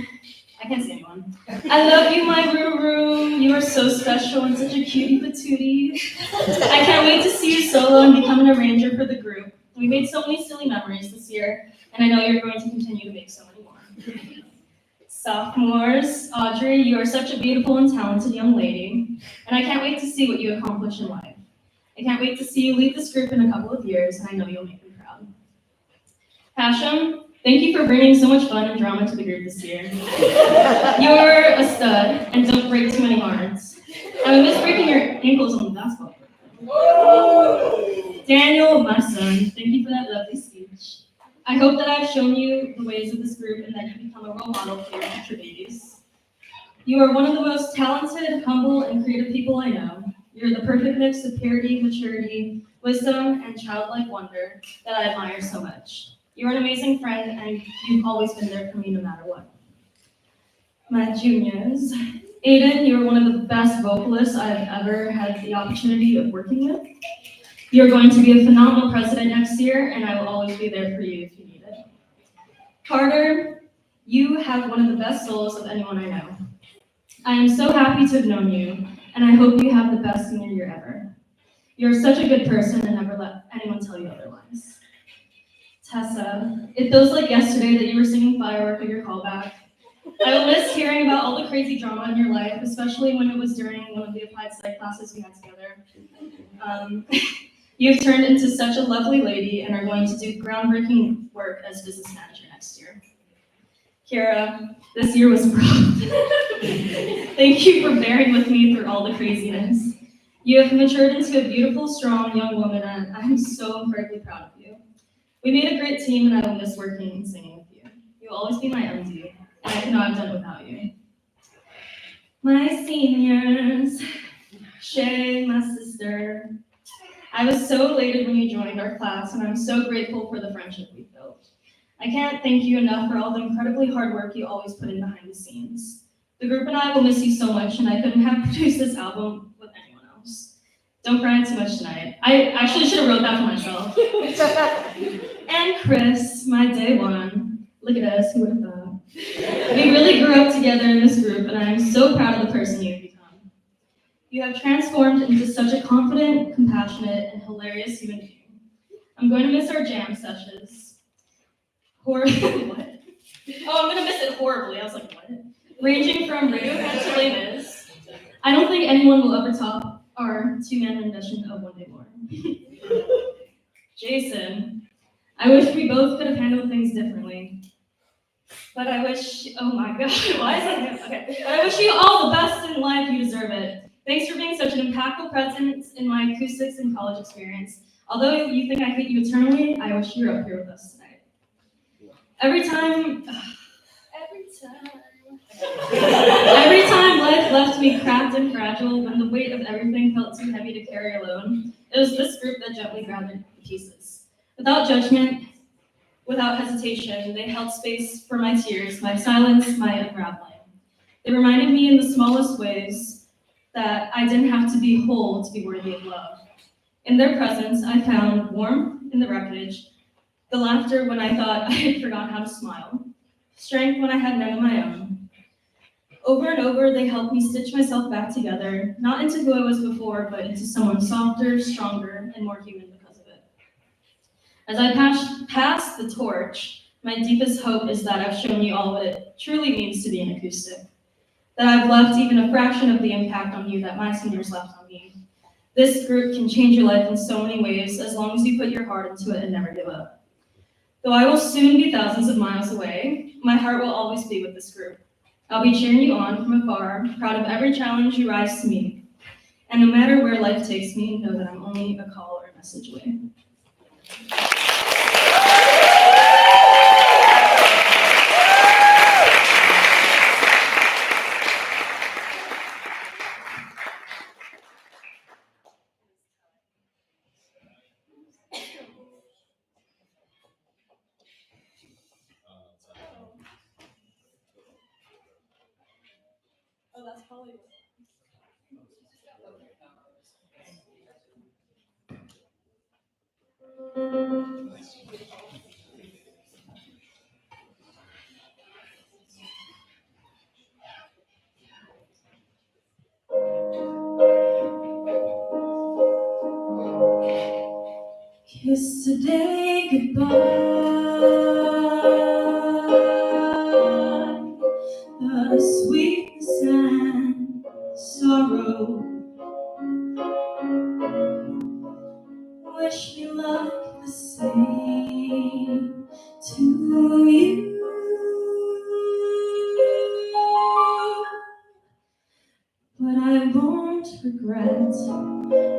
I can't see anyone. I love you, my Ruru. You are so special and such a cutie patootie. I can't wait to see you solo and become an arranger for the group. We made so many silly memories this year, and I know you're going to continue to make so many more. Sophomores, Audrey, you are such a beautiful and talented young lady, and I can't wait to see what you accomplish in life. I can't wait to see you lead this group in a couple of years, and I know you'll make me proud. Hashem, thank you for bringing so much fun and drama to the group this year. You're a stud, and don't break too many hearts. I will miss breaking your ankles on the basketball court. Daniel, my son, thank you for that lovely speech. I hope that I've shown you the ways of this group and that you become a role model for your future babies. You are one of the most talented, humble, and creative people I know. You're the perfect mix of purity, maturity, wisdom, and childlike wonder that I admire so much. You're an amazing friend, and you've always been there for me no matter what. My juniors, Aiden, you're one of the best vocalists I've ever had the opportunity of working with. You're going to be a phenomenal president next year, and I will always be there for you if you need it. Carter, you have one of the best souls of anyone I know. I am so happy to have known you, and I hope you have the best senior year ever. You're such a good person and never let anyone tell you otherwise. Tessa, it feels like yesterday that you were singing Firework at your callback. I will miss hearing about all the crazy drama in your life, especially when it was during one of the applied psych classes we had together. You've turned into such a lovely lady and are going to do groundbreaking work as business manager next year. Kira, this year was rough. Thank you for bearing with me through all the craziness. You have matured into a beautiful, strong young woman, and I'm so incredibly proud of you. We made a great team, and I will miss working and singing with you. You'll always be my MD, and I could not have done it without you. My seniors, Shay, my sister, I was so elated when you joined our class, and I'm so grateful for the friendship we've built. I can't thank you enough for all the incredibly hard work you always put in behind the scenes. The group and I will miss you so much, and I couldn't have produced this album with anyone else. Don't cry too much tonight. I actually should have wrote that for myself. And Chris, my day one. Look at us, who would have thought? We really grew up together in this group, and I am so proud of the person you've become. You have transformed into such a confident, compassionate, and hilarious human being. I'm going to miss our jam sessions. What? Oh, I'm going to miss it horribly. I was like, what? Ranging from Radiohead to Les Mis. I don't think anyone will ever top our two-man rendition of One Day More. Jason, I wish we both could have handled things differently. But I wish, oh my gosh, why is that? Okay. But I wish you all the best in life. You deserve it. Thanks for being such an impactful presence in my acoustics and college experience. Although you think I hate you eternally, I wish you were up here with us tonight. Every time life left me cracked and fragile, when the weight of everything felt too heavy to carry alone, it was this group that gently grabbed it to pieces. Without judgment, without hesitation, they held space for my tears, my silence, my unraveling. They reminded me in the smallest ways that I didn't have to be whole to be worthy of love. In their presence, I found warmth in the wreckage, the laughter when I thought I had forgotten how to smile, strength when I had none of my own. Over and over, they helped me stitch myself back together, not into who I was before, but into someone softer, stronger, and more human because of it. As I pass the torch, my deepest hope is that I've shown you all what it truly means to be an acoustic. That I've left even a fraction of the impact on you that my seniors left on me. This group can change your life in so many ways as long as you put your heart into it and never give up. Though I will soon be thousands of miles away, my heart will always be with this group. I'll be cheering you on from afar, proud of every challenge you rise to meet. And no matter where life takes me, know that I'm only a call or a message away. Oh, that's probably. Kiss today goodbye, the sweetness and sorrow. Wish me luck the same to you. But I won't regret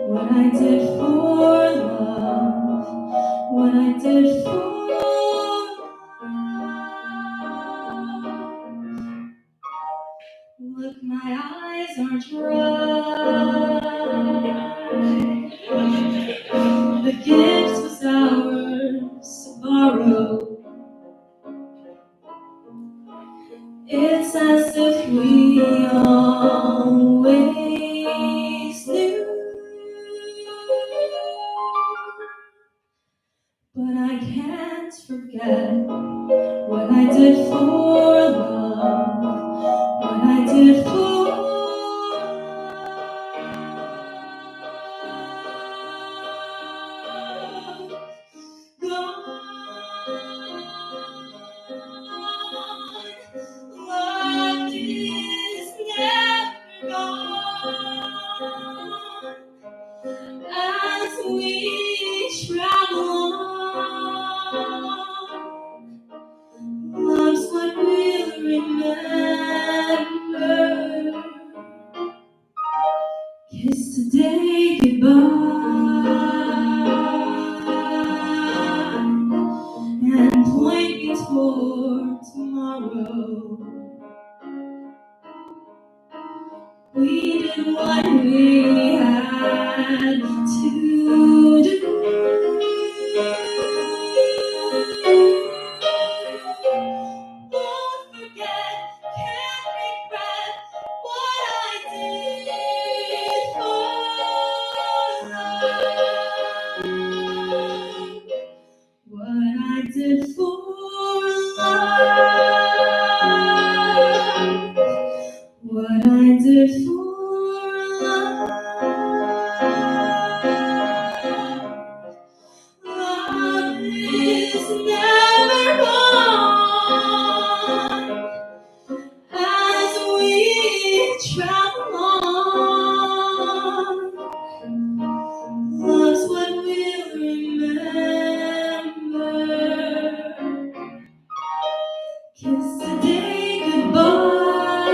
what I did for love, what I did for love. Look, my eyes are dry. The gift was ours to borrow. It's as if we always knew. But I can't forget what I did for love, what I did for love. Love is never gone as we travel on. Love's what we'll remember. Kiss today goodbye and point me toward tomorrow. We did what we had to do. Won't forget, can't regret what I did for love. What I did for love. What I did for love. Love is never gone as we travel on. Love's what we'll remember. Kiss today goodbye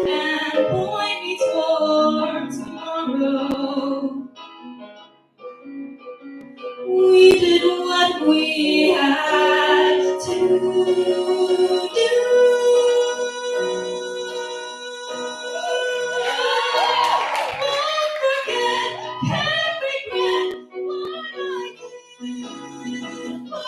and point me toward tomorrow. We did what we had to do. Won't forget, can't regret what I did for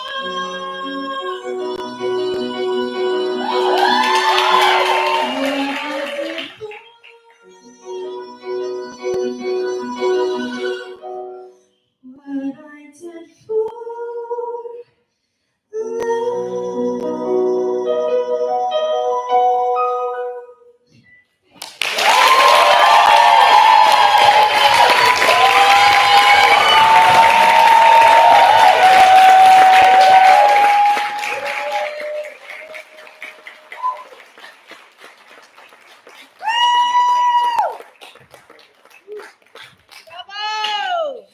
what I did for Bravo!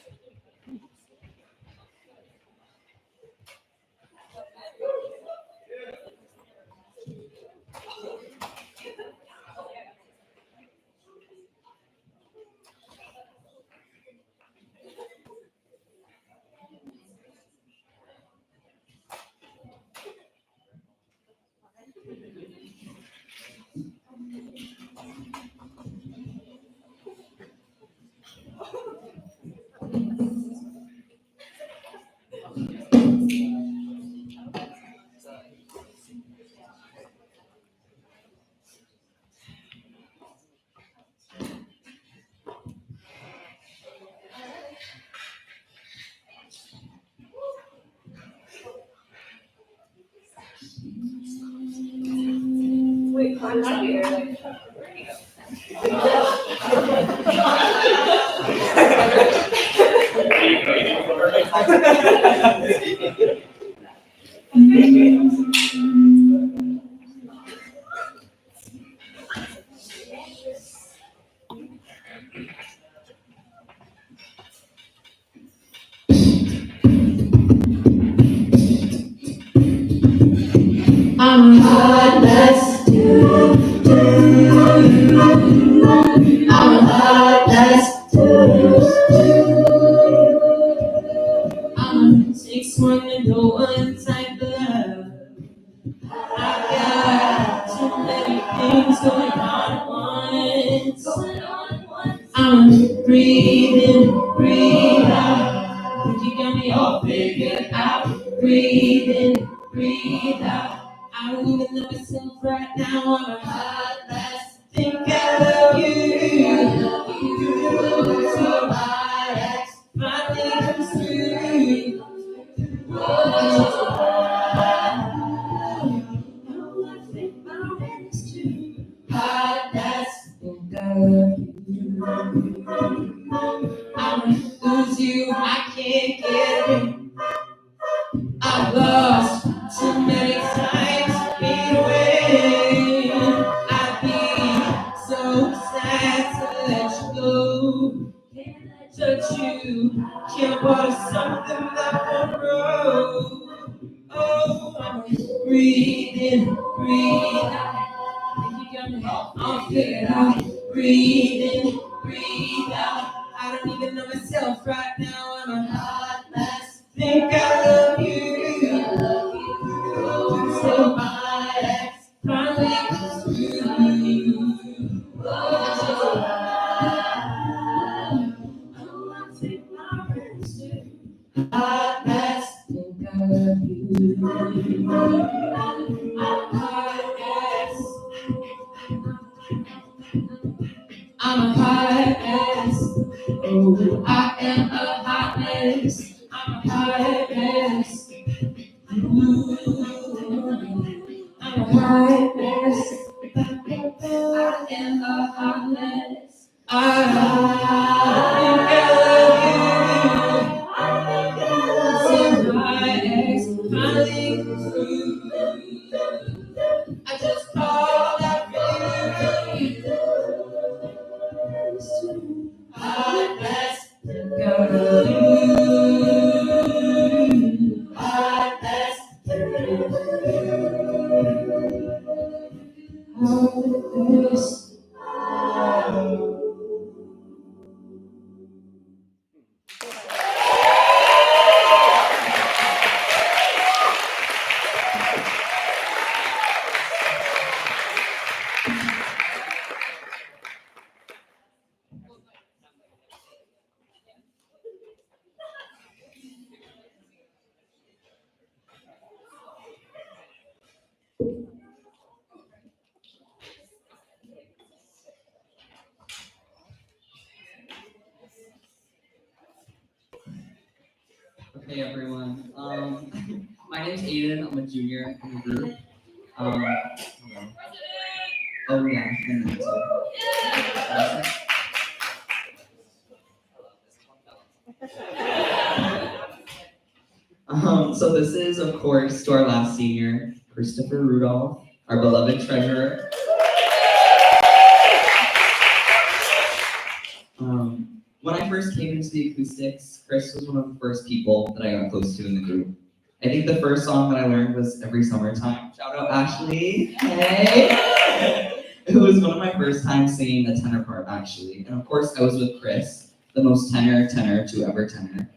here. Where'd he go? I'm a hot mess. I'm a hot mess. I'm a 6'1" and no one type of love. I've got too many things going on at once. I'm breathing, breathe out. Think you got me all figured out. Breathing, breathe out. I don't even know myself right now. I'm a hot mess. Think I love you. So my ex finally comes through. Hot mess. Think I love you. I'ma lose you. I can't get it. I've lost too many times to be away. I'd be so sad to let you go. Can't touch you, can't water something that won't grow. Oh, I'm breathing, breathe out. Think you got me all figured out. Breathing, breathe out. I don't even know myself right now. I'm a hot mess. Think I love you. So my ex finally comes through. Oh, I take my rest. Hot mess. Think I love you. I'm a hot mess. I'm a hot mess. Oh, I am a hot mess. I'm a hot mess. Ooh, I'm a hot mess. I am a hot mess. I think I love you. So my ex finally comes through. I just called out for you. Hot mess. Think I love you. Hot mess. Okay, everyone. My name's Aiden. I'm a junior in the group. Hello. Oh yeah, and that too. So this is, of course, to our last senior, Christopher Rudolph, our beloved treasurer. When I first came into the Acoustics, Chris was one of the first people that I got close to in the group. I think the first song that I learned was Every Summertime. Shout out Ashley. Hey! It was one of my first times singing the tenor part, actually. And of course, I was with Chris, the most tenor to ever tenor.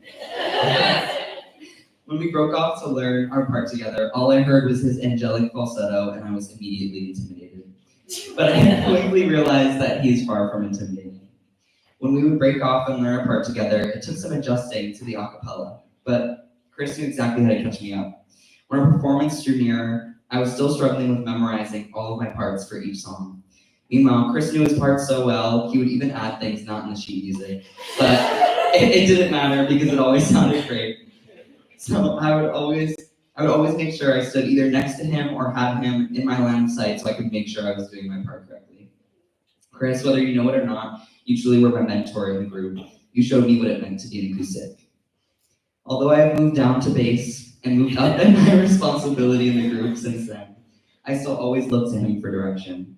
When we broke off to learn our part together, all I heard was his angelic falsetto, and I was immediately intimidated. But I quickly realized that he's far from intimidating. When we would break off and learn our part together, it took some adjusting to the a cappella, but Chris knew exactly how to catch me up. When our performance drew nearer, I was still struggling with memorizing all of my parts for each song. Meanwhile, Chris knew his parts so well, he would even add things not in the sheet music, but it didn't matter because it always sounded great. So I would always I would always make sure I stood either next to him or had him in my line of sight so I could make sure I was doing my part correctly. Chris, whether you know it or not, you truly were my mentor in the group. You showed me what it meant to be an acoustic. Although I have moved down to bass and moved up in my responsibility in the group since then, I still always look to him for direction.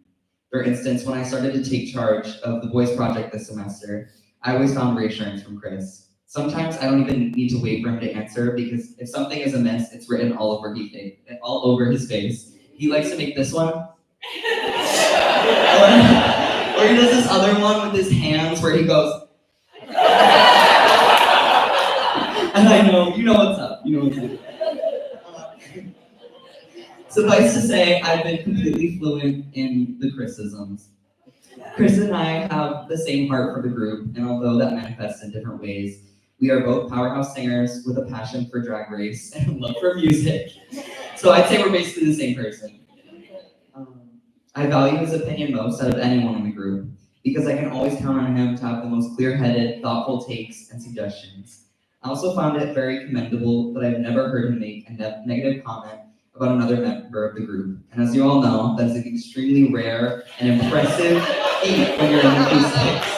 For instance, when I started to take charge of the voice project this semester, I always found reassurance from Chris. Sometimes I don't even need to wait for him to answer because if something is amiss, it's written all over his face. He likes to make this one. Or he does this other one with his hands where he goes. And I know, you know what's up. Suffice to say, I've been completely fluent in the Chrisisms. Chris and I have the same heart for the group, and although that manifests in different ways, we are both powerhouse singers with a passion for Drag Race and a love for music. So I'd say we're basically the same person. I value his opinion most out of anyone in the group because I can always count on him to have the most clear-headed, thoughtful takes and suggestions. I also found it very commendable that I've never heard him make a negative comment about another member of the group. And as you all know, that is an extremely rare and impressive feat when you're in acoustics.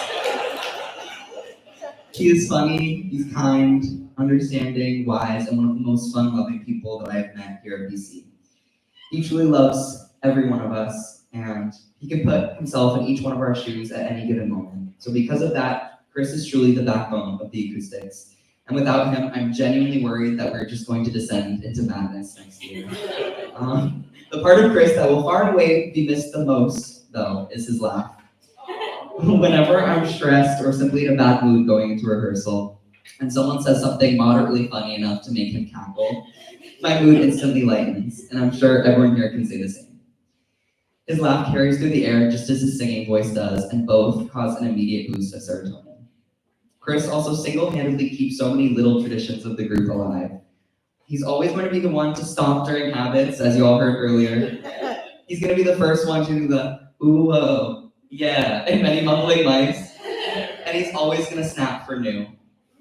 He is funny, he's kind, understanding, wise, and one of the most fun-loving people that I've met here at BC. He truly loves every one of us, and he can put himself in each one of our shoes at any given moment. So because of that, Chris is truly the backbone of the Acoustics. And without him, I'm genuinely worried that we're just going to descend into madness next year. The part of Chris that will far and away be missed the most, though, is his laugh. Whenever I'm stressed or simply in a bad mood going into rehearsal, and someone says something moderately funny enough to make him cackle, my mood instantly lightens, and I'm sure everyone here can say the same. His laugh carries through the air just as his singing voice does, and both cause an immediate boost of serotonin. Chris also single-handedly keeps so many little traditions of the group alive. He's always going to be the one to stomp during habits, as you all heard earlier. He's going to be the first one to do the ooh, whoa, yeah, and many mumbling mics. And he's always going to snap for new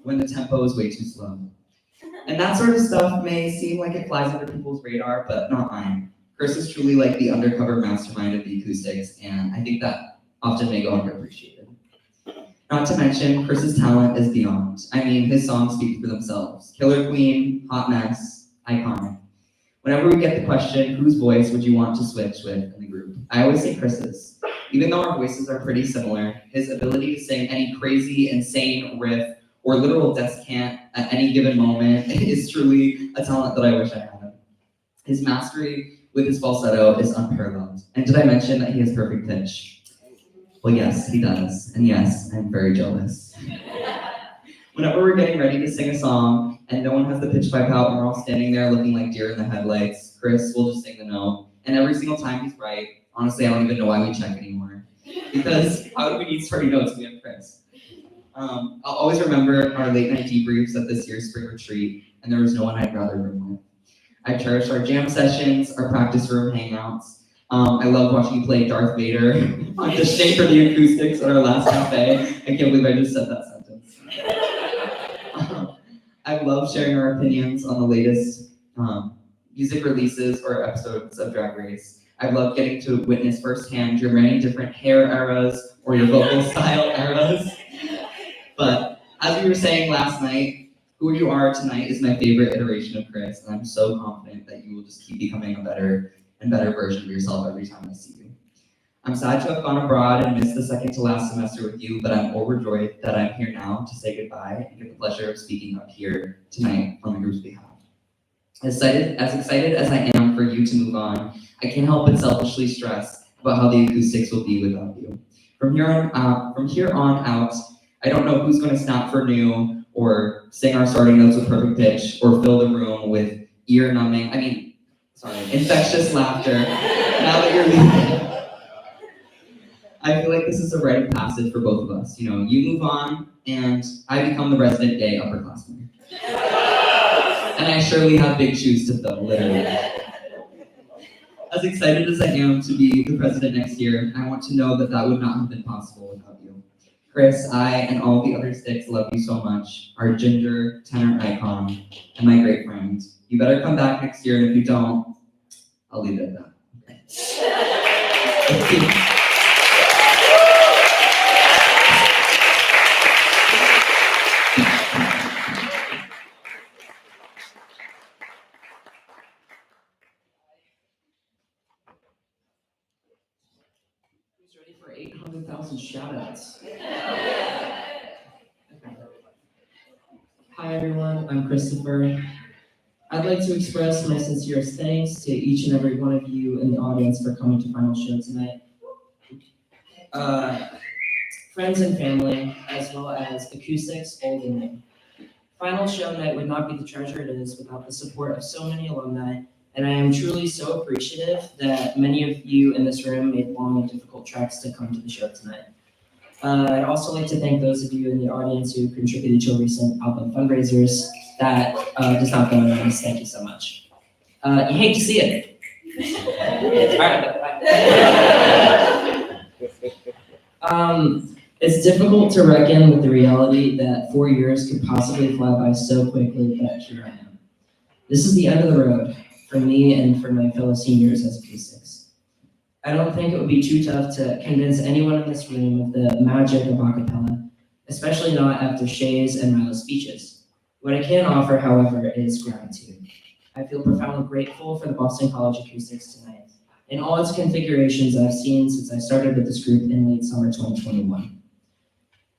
when the tempo is way too slow. And that sort of stuff may seem like it flies under people's radar, but not mine. Chris is truly like the undercover mastermind of the Acoustics, and I think that often may go underappreciated. Not to mention, Chris's talent is beyond. I mean, his songs speak for themselves. Killer Queen, Hot Mess, iconic. Whenever we get the question, whose voice would you want to switch with in the group? I always say Chris's. Even though our voices are pretty similar, his ability to sing any crazy, insane riff or literal descant at any given moment is truly a talent that I wish I had. His mastery with his falsetto is unparalleled. And did I mention that he has perfect pitch? Well, yes, he does. And yes, I'm very jealous. Whenever we're getting ready to sing a song and no one has the pitch pipe out and we're all standing there looking like deer in the headlights, Chris will just sing the note. And every single time he's right. Honestly, I don't even know why we check anymore. Because how do we need starting notes when we have Chris? I'll always remember our late night debriefs at this year's spring retreat, and there was no one I'd rather room with. I cherish our jam sessions, our practice room hangouts. I love watching you play Darth Vader on the shape for the Acoustics at our last cafe. I can't believe I just said that sentence. I love sharing our opinions on the latest music releases or episodes of Drag Race. I love getting to witness firsthand your many different hair eras or your vocal style eras. But as we were saying last night, who you are tonight is my favorite iteration of Chris, and I'm so confident that you will just keep becoming a better and better version of yourself every time I see you. I'm sad to have gone abroad and missed the second to last semester with you, but I'm overjoyed that I'm here now to say goodbye and get the pleasure of speaking up here tonight on the group's behalf. As excited as I am for you to move on, I can't help but selfishly stress about how the Acoustics will be without you. From here on out, I don't know who's going to snap for new or sing our starting notes with perfect pitch or fill the room with infectious laughter now that you're leaving. I feel like this is a rite of passage for both of us. You know, you move on and I become the resident gay upperclassman. And I surely have big shoes to fill, literally. As excited as I am to be the president next year, I want to know that that would not have been possible without you. Chris, I, and all the other sticks love you so much. Our ginger tenor icon, and my great friend. You better come back next year, and if you don't, I'll leave it at that. Thank you. Who's ready for 800,000 shout-outs? Hi everyone, I'm Christopher. I'd like to express my sincerest thanks to each and every one of you in the audience for coming to Final Show tonight. Friends and family, as well as Acoustics, old and new. Final Show night would not be the treasure it is without the support of so many alumni, and I am truly so appreciative that many of you in this room made long and difficult treks to come to the show tonight. I'd also like to thank those of you in the audience who contributed to recent album fundraisers. That does not go unnoticed. Thank you so much. You hate to see it. All right, bye. It's difficult to reckon with the reality that 4 years could possibly fly by so quickly, but here I am. This is the end of the road for me and for my fellow seniors as Acoustics. I don't think it would be too tough to convince anyone in this room of the magic of acapella, especially not after Shay's and Milo's speeches. What I can offer, however, is gratitude. I feel profoundly grateful for the Boston College Acoustics tonight, in all its configurations I've seen since I started with this group in late summer 2021.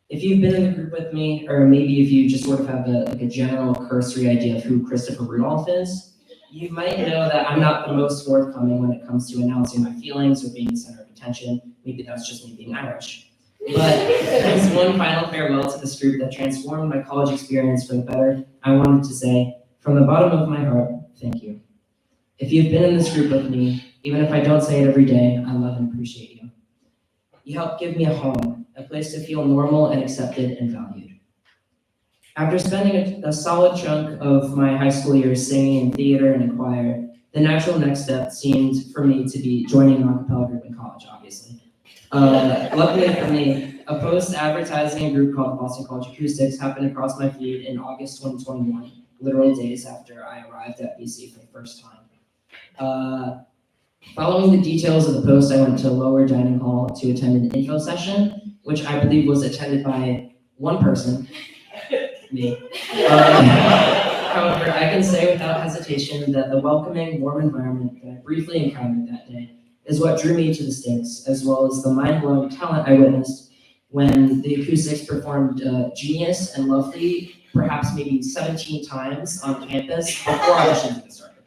If you've been in the group with me, or maybe if you just sort of have a general cursory idea of who Christopher Rudolph is, you might know that I'm not the most forthcoming when it comes to announcing my feelings or being the center of attention. Maybe that's just me being Irish. But as one final farewell to this group that transformed my college experience for the better, I wanted to say, from the bottom of my heart, thank you. If you've been in this group with me, even if I don't say it every day, I love and appreciate you. You helped give me a home, a place to feel normal and accepted and valued. After spending a solid chunk of my high school years singing in theater and in choir, the natural next step seemed for me to be joining an a cappella group in college, obviously. Luckily for me, a post advertising a group called Boston College Acoustics happened across my feed in August 2021, literal days after I arrived at BC for the first time. Following the details of the post, I went to lower dining hall to attend an info session, which I believe was attended by one person, me. However, I can say without hesitation that the welcoming, warm environment that I briefly encountered that day is what drew me to the Sticks, as well as the mind-blowing talent I witnessed when the Acoustics performed Genius and Lovely, perhaps maybe 17 times on campus before auditions even started.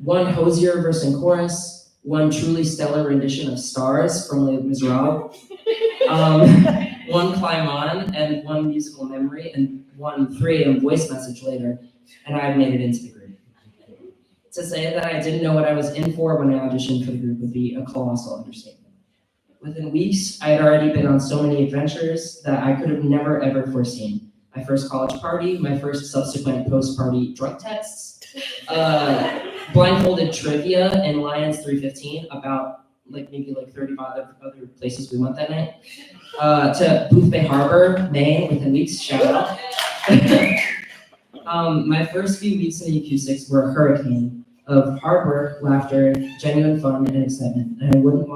One Hosier verse and chorus, one truly stellar rendition of Stars from Les Miserables, one Climb On, and one Musical Memory, and one 3 AM voice message later, and I had made it into the group. To say that I didn't know what I was in for when I auditioned for the group would be a colossal understatement. Within weeks, I had already been on so many adventures that I could have never ever foreseen. My first college party, my first subsequent post-party drug tests, blindfolded trivia in Lions 315 about maybe 35 other places we went that night, to Booth Bay Harbor, Maine, within weeks, shout out. My first few weeks in the Acoustics were a hurricane of hard work, laughter, genuine fun, and excitement, and I wouldn't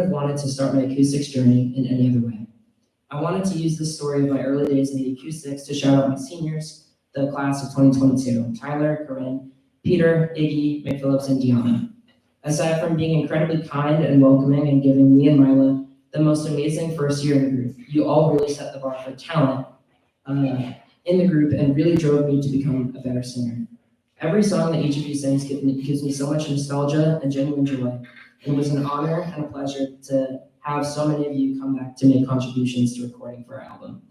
have wanted to start my Acoustics journey in any other way. I wanted to use the story of my early days in the Acoustics to shout out my seniors, the class of 2022, Tyler, Corinne, Peter, Iggy, McPhillips, and Deanna. Aside from being incredibly kind and welcoming and giving me and Mila the most amazing first year in the group, you all really set the bar for talent in the group and really drove me to become a better singer. Every song that each of you sings gives me so much nostalgia and genuine joy. It was an honor and a pleasure to have so many of you come back to make contributions to recording for our album.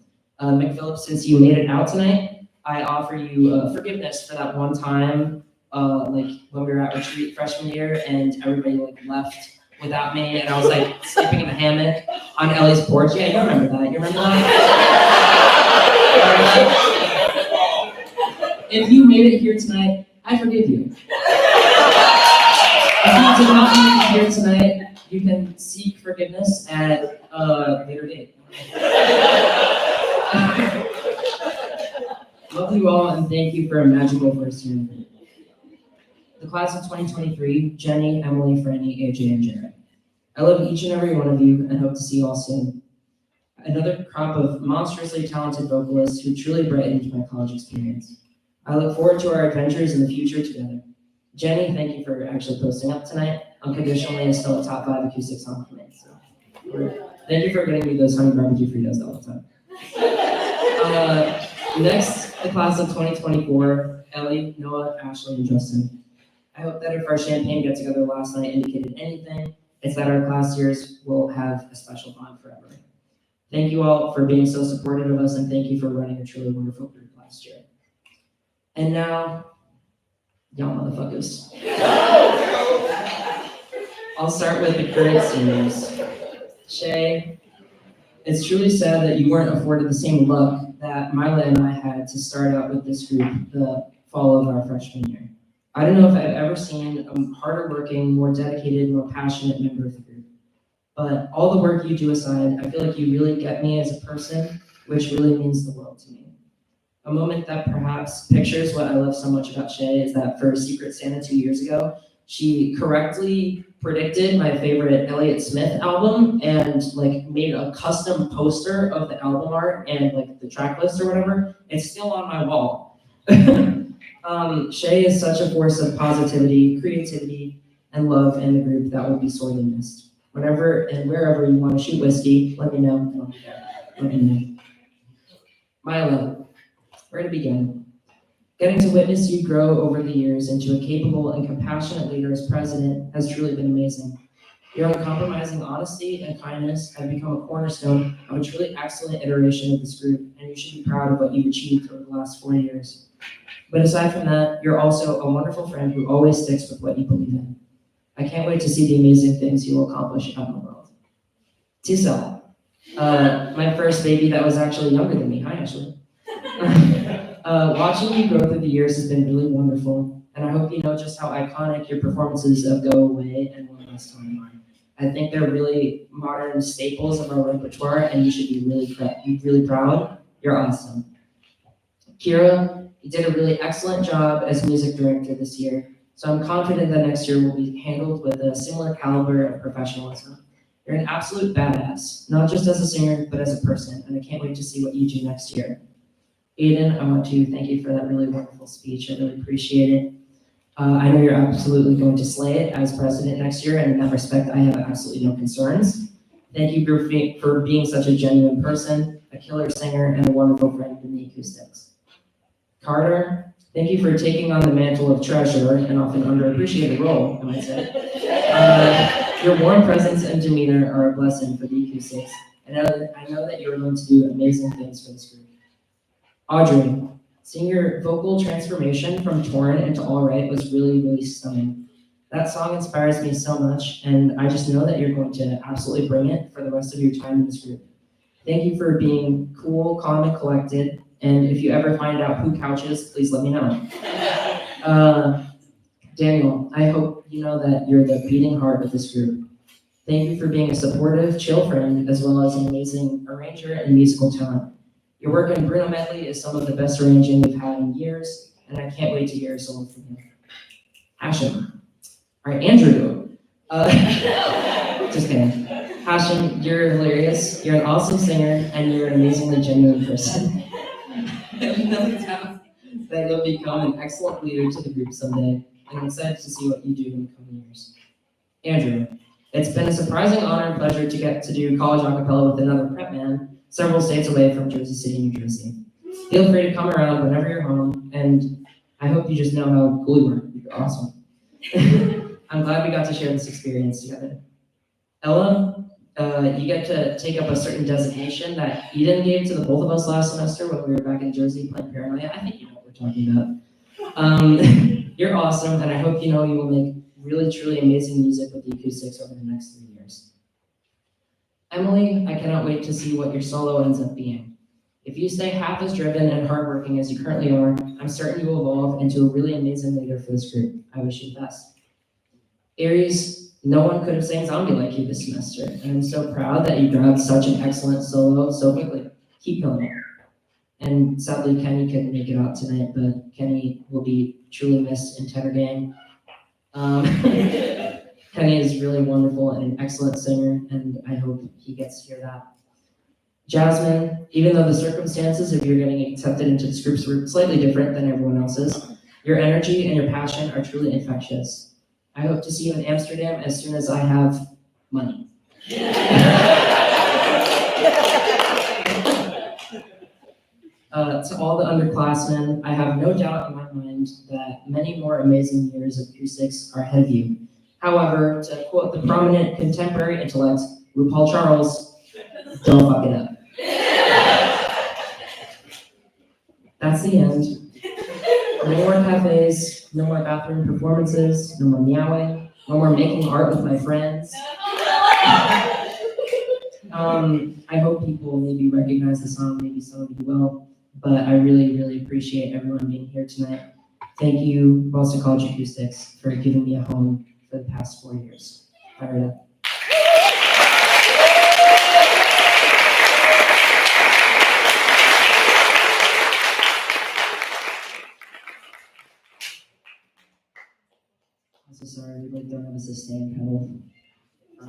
McPhillips, since you made it out tonight, I offer you forgiveness for that one time, when we were at retreat freshman year and everybody left without me, and I was sleeping in a hammock on Ellie's porch. Yeah, you remember that? You remember that? If you made it here tonight, I forgive you. If you did not make it here tonight, you can seek forgiveness at later date. Love you all and thank you for a magical first year. The class of 2023, Jenny, Emily, Franny, AJ, and Jared. I love each and every one of you and hope to see you all soon. Another crop of monstrously talented vocalists who truly brightened my college experience. I look forward to our adventures in the future together. Jenny, thank you for actually posting up tonight. Unconditionally is still a top 5 acoustic song for me. So. Thank you for getting me those honey barbecue Fritos all the time. Next, the class of 2024, Ellie, Noah, Ashley, and Justin. I hope that if our champagne get together last night indicated anything, it's that our class years will have a special bond forever. Thank you all for being so supportive of us, and thank you for running a truly wonderful group last year. And now, y'all motherfuckers. I'll start with the current seniors. Shay, it's truly sad that you weren't afforded the same luck that Mila and I had to start out with this group the fall of our freshman year. I don't know if I've ever seen a harder working, more dedicated, more passionate member of the group. But all the work you do aside, I feel like you really get me as a person, which really means the world to me. A moment that perhaps pictures what I love so much about Shay is that for Secret Santa 2 years ago, she correctly predicted my favorite Elliott Smith album and like made a custom poster of the album art and like the track list or whatever. It's still on my wall. Shay is such a force of positivity, creativity, and love in the group that will be sorely missed. Whenever and wherever you want to shoot whiskey, let me know, and I'll be there. Let me know. Milo, where to begin? Getting to witness you grow over the years into a capable and compassionate leader as president has truly been amazing. Your uncompromising honesty and kindness have become a cornerstone of a truly excellent iteration of this group, and you should be proud of what you've achieved over the last 4 years. But aside from that, you're also a wonderful friend who always sticks with what you believe in. I can't wait to see the amazing things you will accomplish out in the world. Tisel, my first baby that was actually younger than me. Hi, Ashley. Watching you grow through the years has been really wonderful, and I hope you know just how iconic your performances of Go Away and One Last Time are. I think they're really modern staples of our repertoire, and you should be really proud. You're awesome. Kira, you did a really excellent job as music director this year, so I'm confident that next year will be handled with a similar caliber of professionalism. You're an absolute badass, not just as a singer, but as a person, and I can't wait to see what you do next year. Aiden, I want to thank you for that really wonderful speech. I really appreciate it. I know you're absolutely going to slay it as president next year, and in that respect, I have absolutely no concerns. Thank you for being such a genuine person, a killer singer, and a wonderful friend in the Acoustics. Carter, thank you for taking on the mantle of treasurer, an often underappreciated role, I might say. Your warm presence and demeanor are a blessing for the Acoustics, and I know that you're going to do amazing things for this group. Audrey, seeing your vocal transformation from Torn into All Right was really stunning. That song inspires me so much, and I just know that you're going to absolutely bring it for the rest of your time in this group. Thank you for being cool, calm, and collected, and if you ever find out who couches, please let me know. Daniel, I hope you know that you're the beating heart of this group. Thank you for being a supportive, chill friend, as well as an amazing arranger and musical talent. Your work in Bruno Medley is some of the best arranging we've had in years, and I can't wait to hear a solo from you. Hashim. All right, Andrew. Just kidding. Hashim, you're hilarious, you're an awesome singer, and you're an amazingly genuine person. I have no doubt that you'll become an excellent leader to the group someday, and I'm excited to see what you do in the coming years. Andrew, it's been a surprising honor and pleasure to get to do college a cappella with another prep man, several states away from Jersey City, New Jersey. Feel free to come around whenever you're home, and I hope you just know how cool you are. You're awesome. I'm glad we got to share this experience together. Ella, you get to take up a certain designation that Eden gave to the both of us last semester when we were back in Jersey playing Paranoia. I think you know what we're talking about. You're awesome, and I hope you know you will make really, truly amazing music with the Acoustics over the next 3 years. Emily, I cannot wait to see what your solo ends up being. If you stay half as driven and hardworking as you currently are, I'm certain you will evolve into a really amazing leader for this group. I wish you the best. Aries, No one could have sang Zombie like you this semester, and I'm so proud that you grabbed such an excellent solo so quickly. Keep killing it. And sadly, Kenny couldn't make it out tonight, but Kenny will be truly missed in Tenor Gang. Kenny is really wonderful and an excellent singer, and I hope he gets to hear that. Jasmine, even though the circumstances of your getting accepted into this group were slightly different than everyone else's, your energy and your passion are truly infectious. I hope to see you in Amsterdam as soon as I have money. To all the underclassmen, I have no doubt in my mind that many more amazing years of acoustics are ahead of you. However, to quote the prominent contemporary intellect, RuPaul Charles, don't fuck it up. That's the end. No more cafes, no more bathroom performances, no more meowing, no more making art with my friends. I hope people maybe recognize the song, maybe some of you will, but I really, really appreciate everyone being here tonight. Thank you, Boston College Acoustics, for giving me a home for the past 4 years. Fire it up. I'm so sorry, we like don't have a sustain pedal.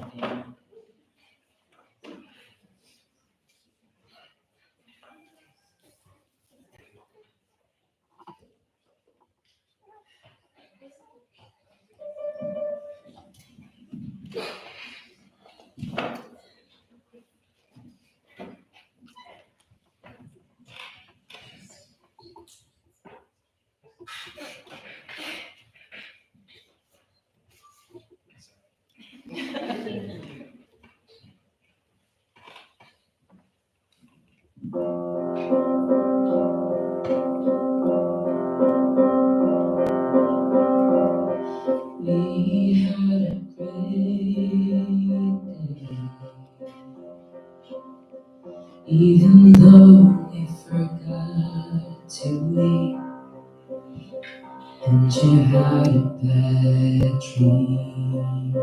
Okay. We had a great day, even though we forgot to eat, and you had a bad dream,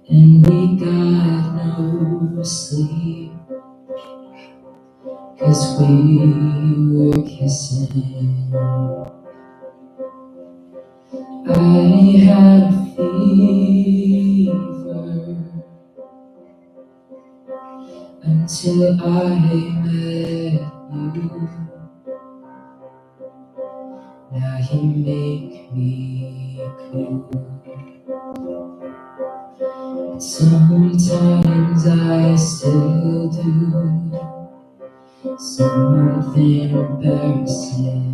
and we got no sleep, 'cause we were kissing. I had a fever until I met you. Now you make me cool. Sometimes I still do something embarrassing.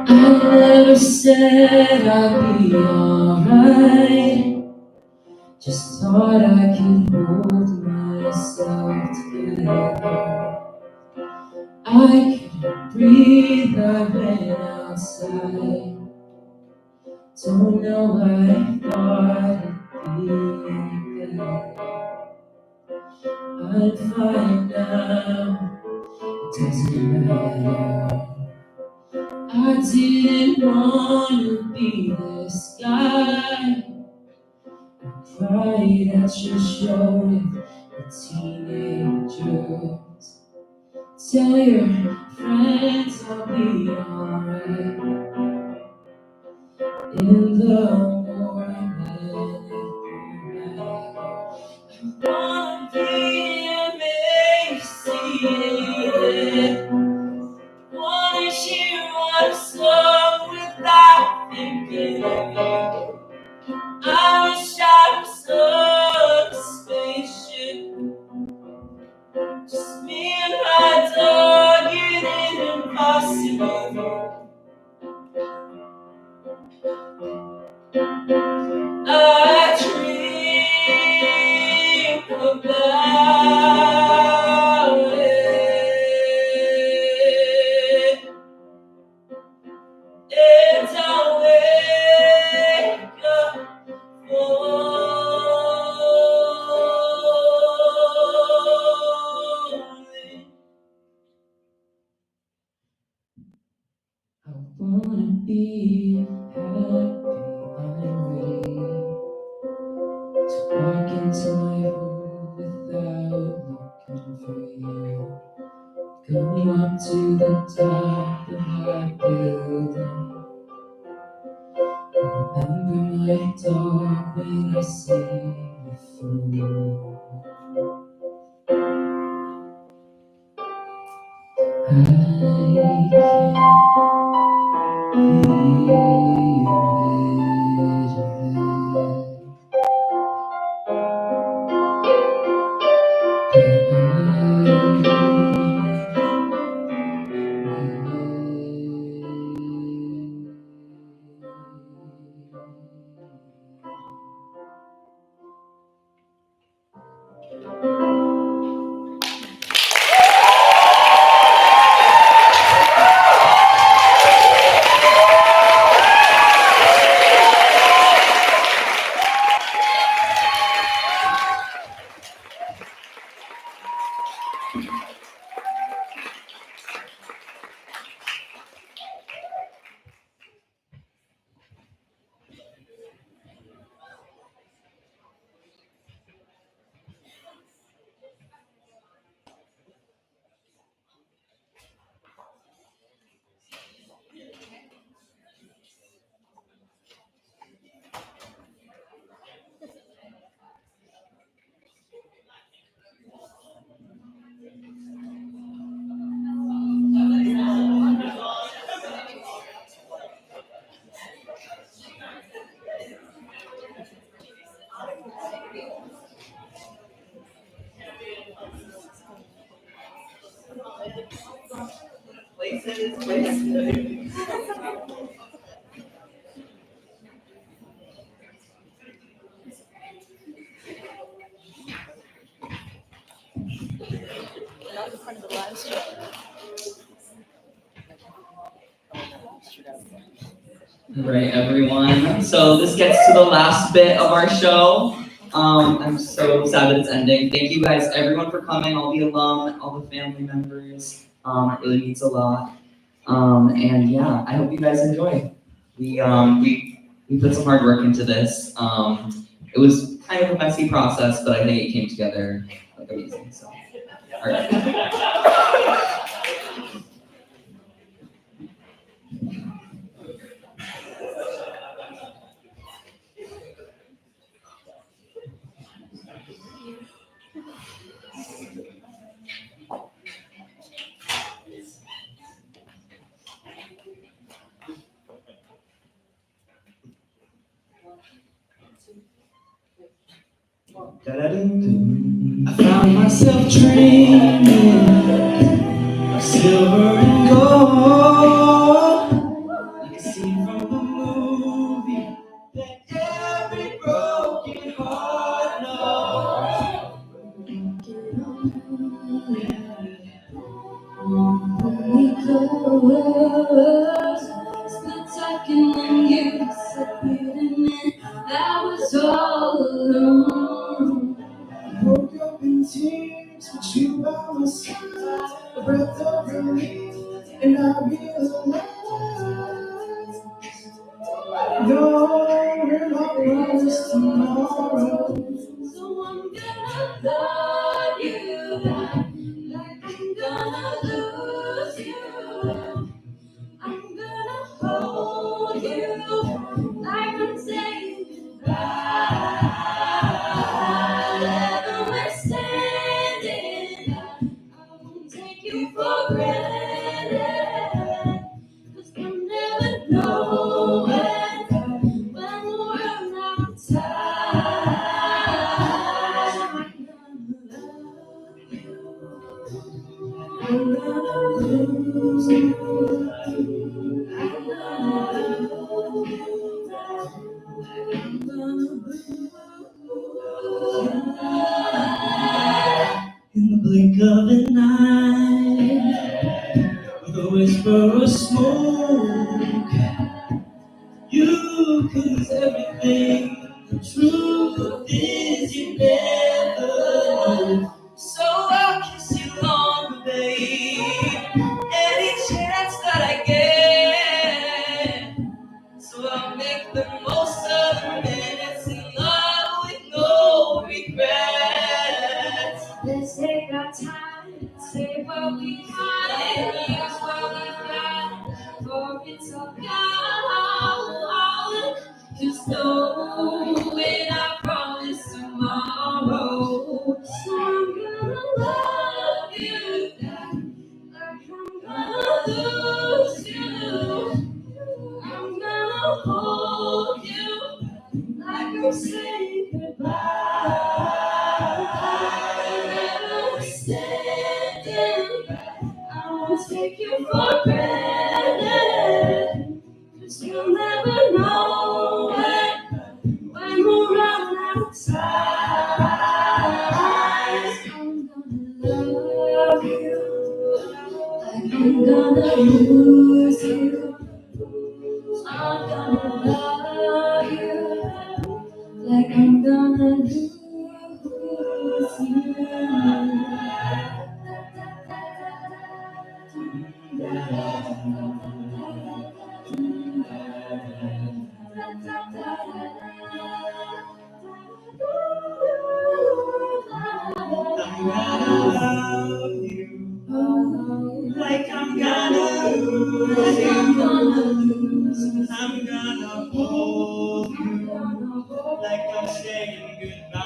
I never said I'd be alright. Just thought I could hold myself together. I couldn't breathe, I ran outside. Don't know why I thought it'd be better. I'm fine now, it doesn't matter. I didn't want to be this guy. I cried at your show with the teenagers. Tell your friends I'll be alright. In the morning, I'm gonna be emaciated. Wanna hear one song without thinking of you. I wish I was on a spaceship, just me and my dog in an impossible view. I dream about it, and I wake up falling. like dark when I see you through. I can't Right, everyone. So this gets to the last bit of our show. I'm so sad that it's ending. Thank you guys, everyone, for coming. All the alum, all the family members. It really means a lot. And yeah, I hope you guys enjoy. We put some hard work into this. It was kind of a messy process, but I think it came together like amazing. So, all right. I found myself dreaming of silver and gold, like a scene from a movie that every broken heart knows. We close, split second and you disappeared and then I was all alone. I woke up in tears with you by my side, a breath of relief, and I realized no, we're not promised tomorrow. So I'm gonna love you like I'm gonna lose you. I'm gonna hold you like I'm saying goodbye. Wherever we're standing, I won't take you for granted. 'Cause we'll never know when we'll run out of time. I'm gonna lose you. I'm gonna lose you. I'm gonna lose you. In the blink of an eye, with a whisper of smoke, you could lose everything. The truth is you never know. So I'll kiss you longer, babe, any chance that I get. So I'll make the most of the minutes in love with no regrets. Let's take our time, say what we want, and use what we got, for it's all gone. 'Cause snowing, I promise tomorrow. So I'm gonna love you like I'm gonna lose you. I'm gonna hold you like I'm saying goodbye. Understanding, I won't take you for granted, 'cause you'll never know when we'll run out of time. I'm gonna love you like I'm gonna lose you. I'm gonna love you like I'm gonna lose you. Like I'm gonna lose you. I'm gonna hold you like I'm saying goodbye.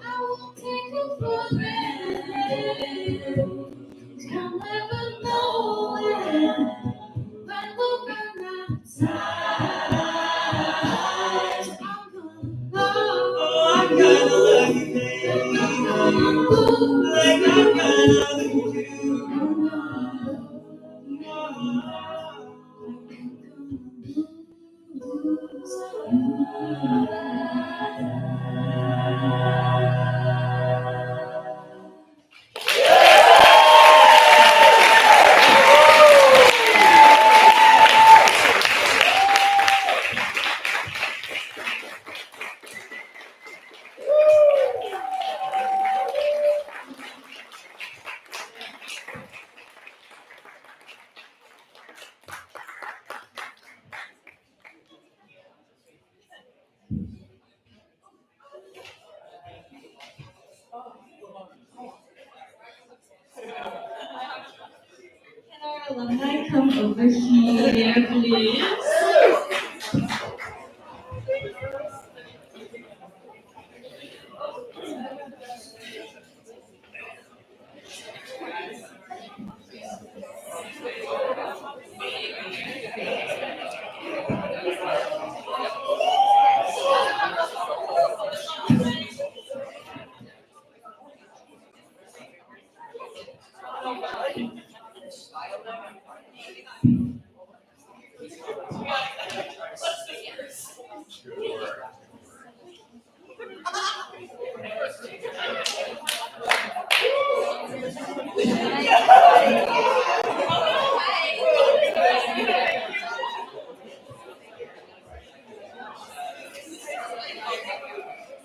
I won't take you for granted. You'll never know when we'll run out of time. I'm gonna love you, baby. Like I'm gonna lose you. Can our alumni come over here, please?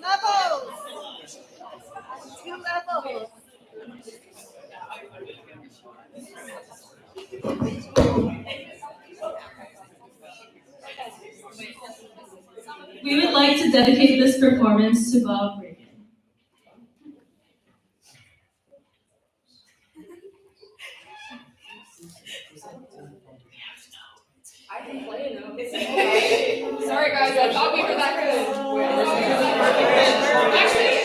Levels. 2 levels. We would like to dedicate this performance to Bob Reagan. I can play now. Sorry guys, I thought we were that good. Actually,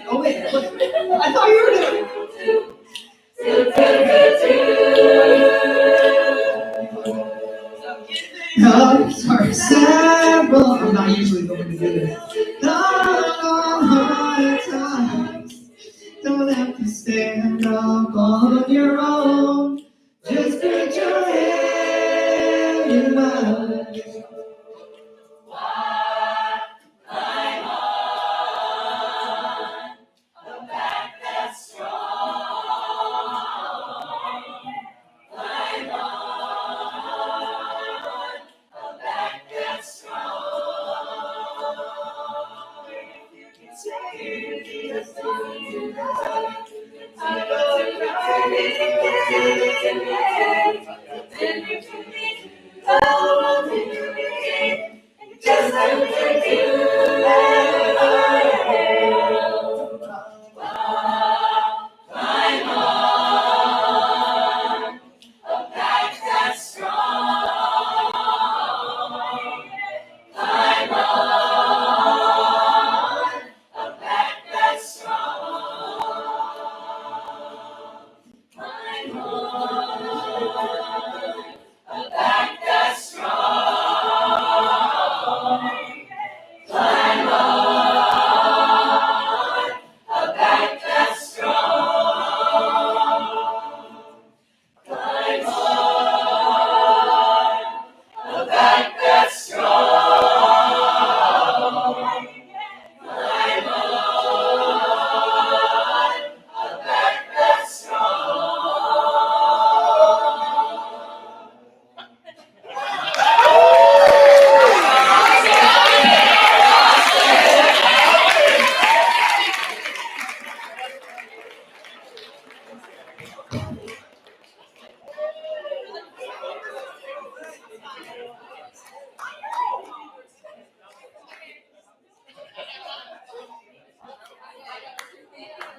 Oh wait, I thought you were doing. No, sorry, several. I'm not usually going to do this. Hard times. Don't have to stand up on your own. Just put your head in mine.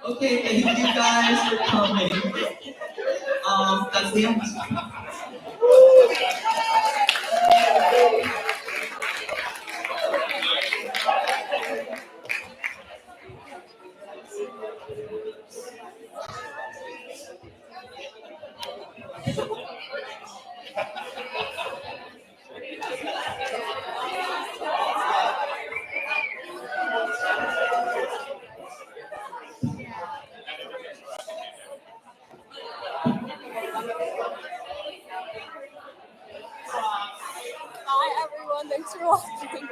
Okay, thank you guys for coming. That's the end. Bye everyone, thanks for watching.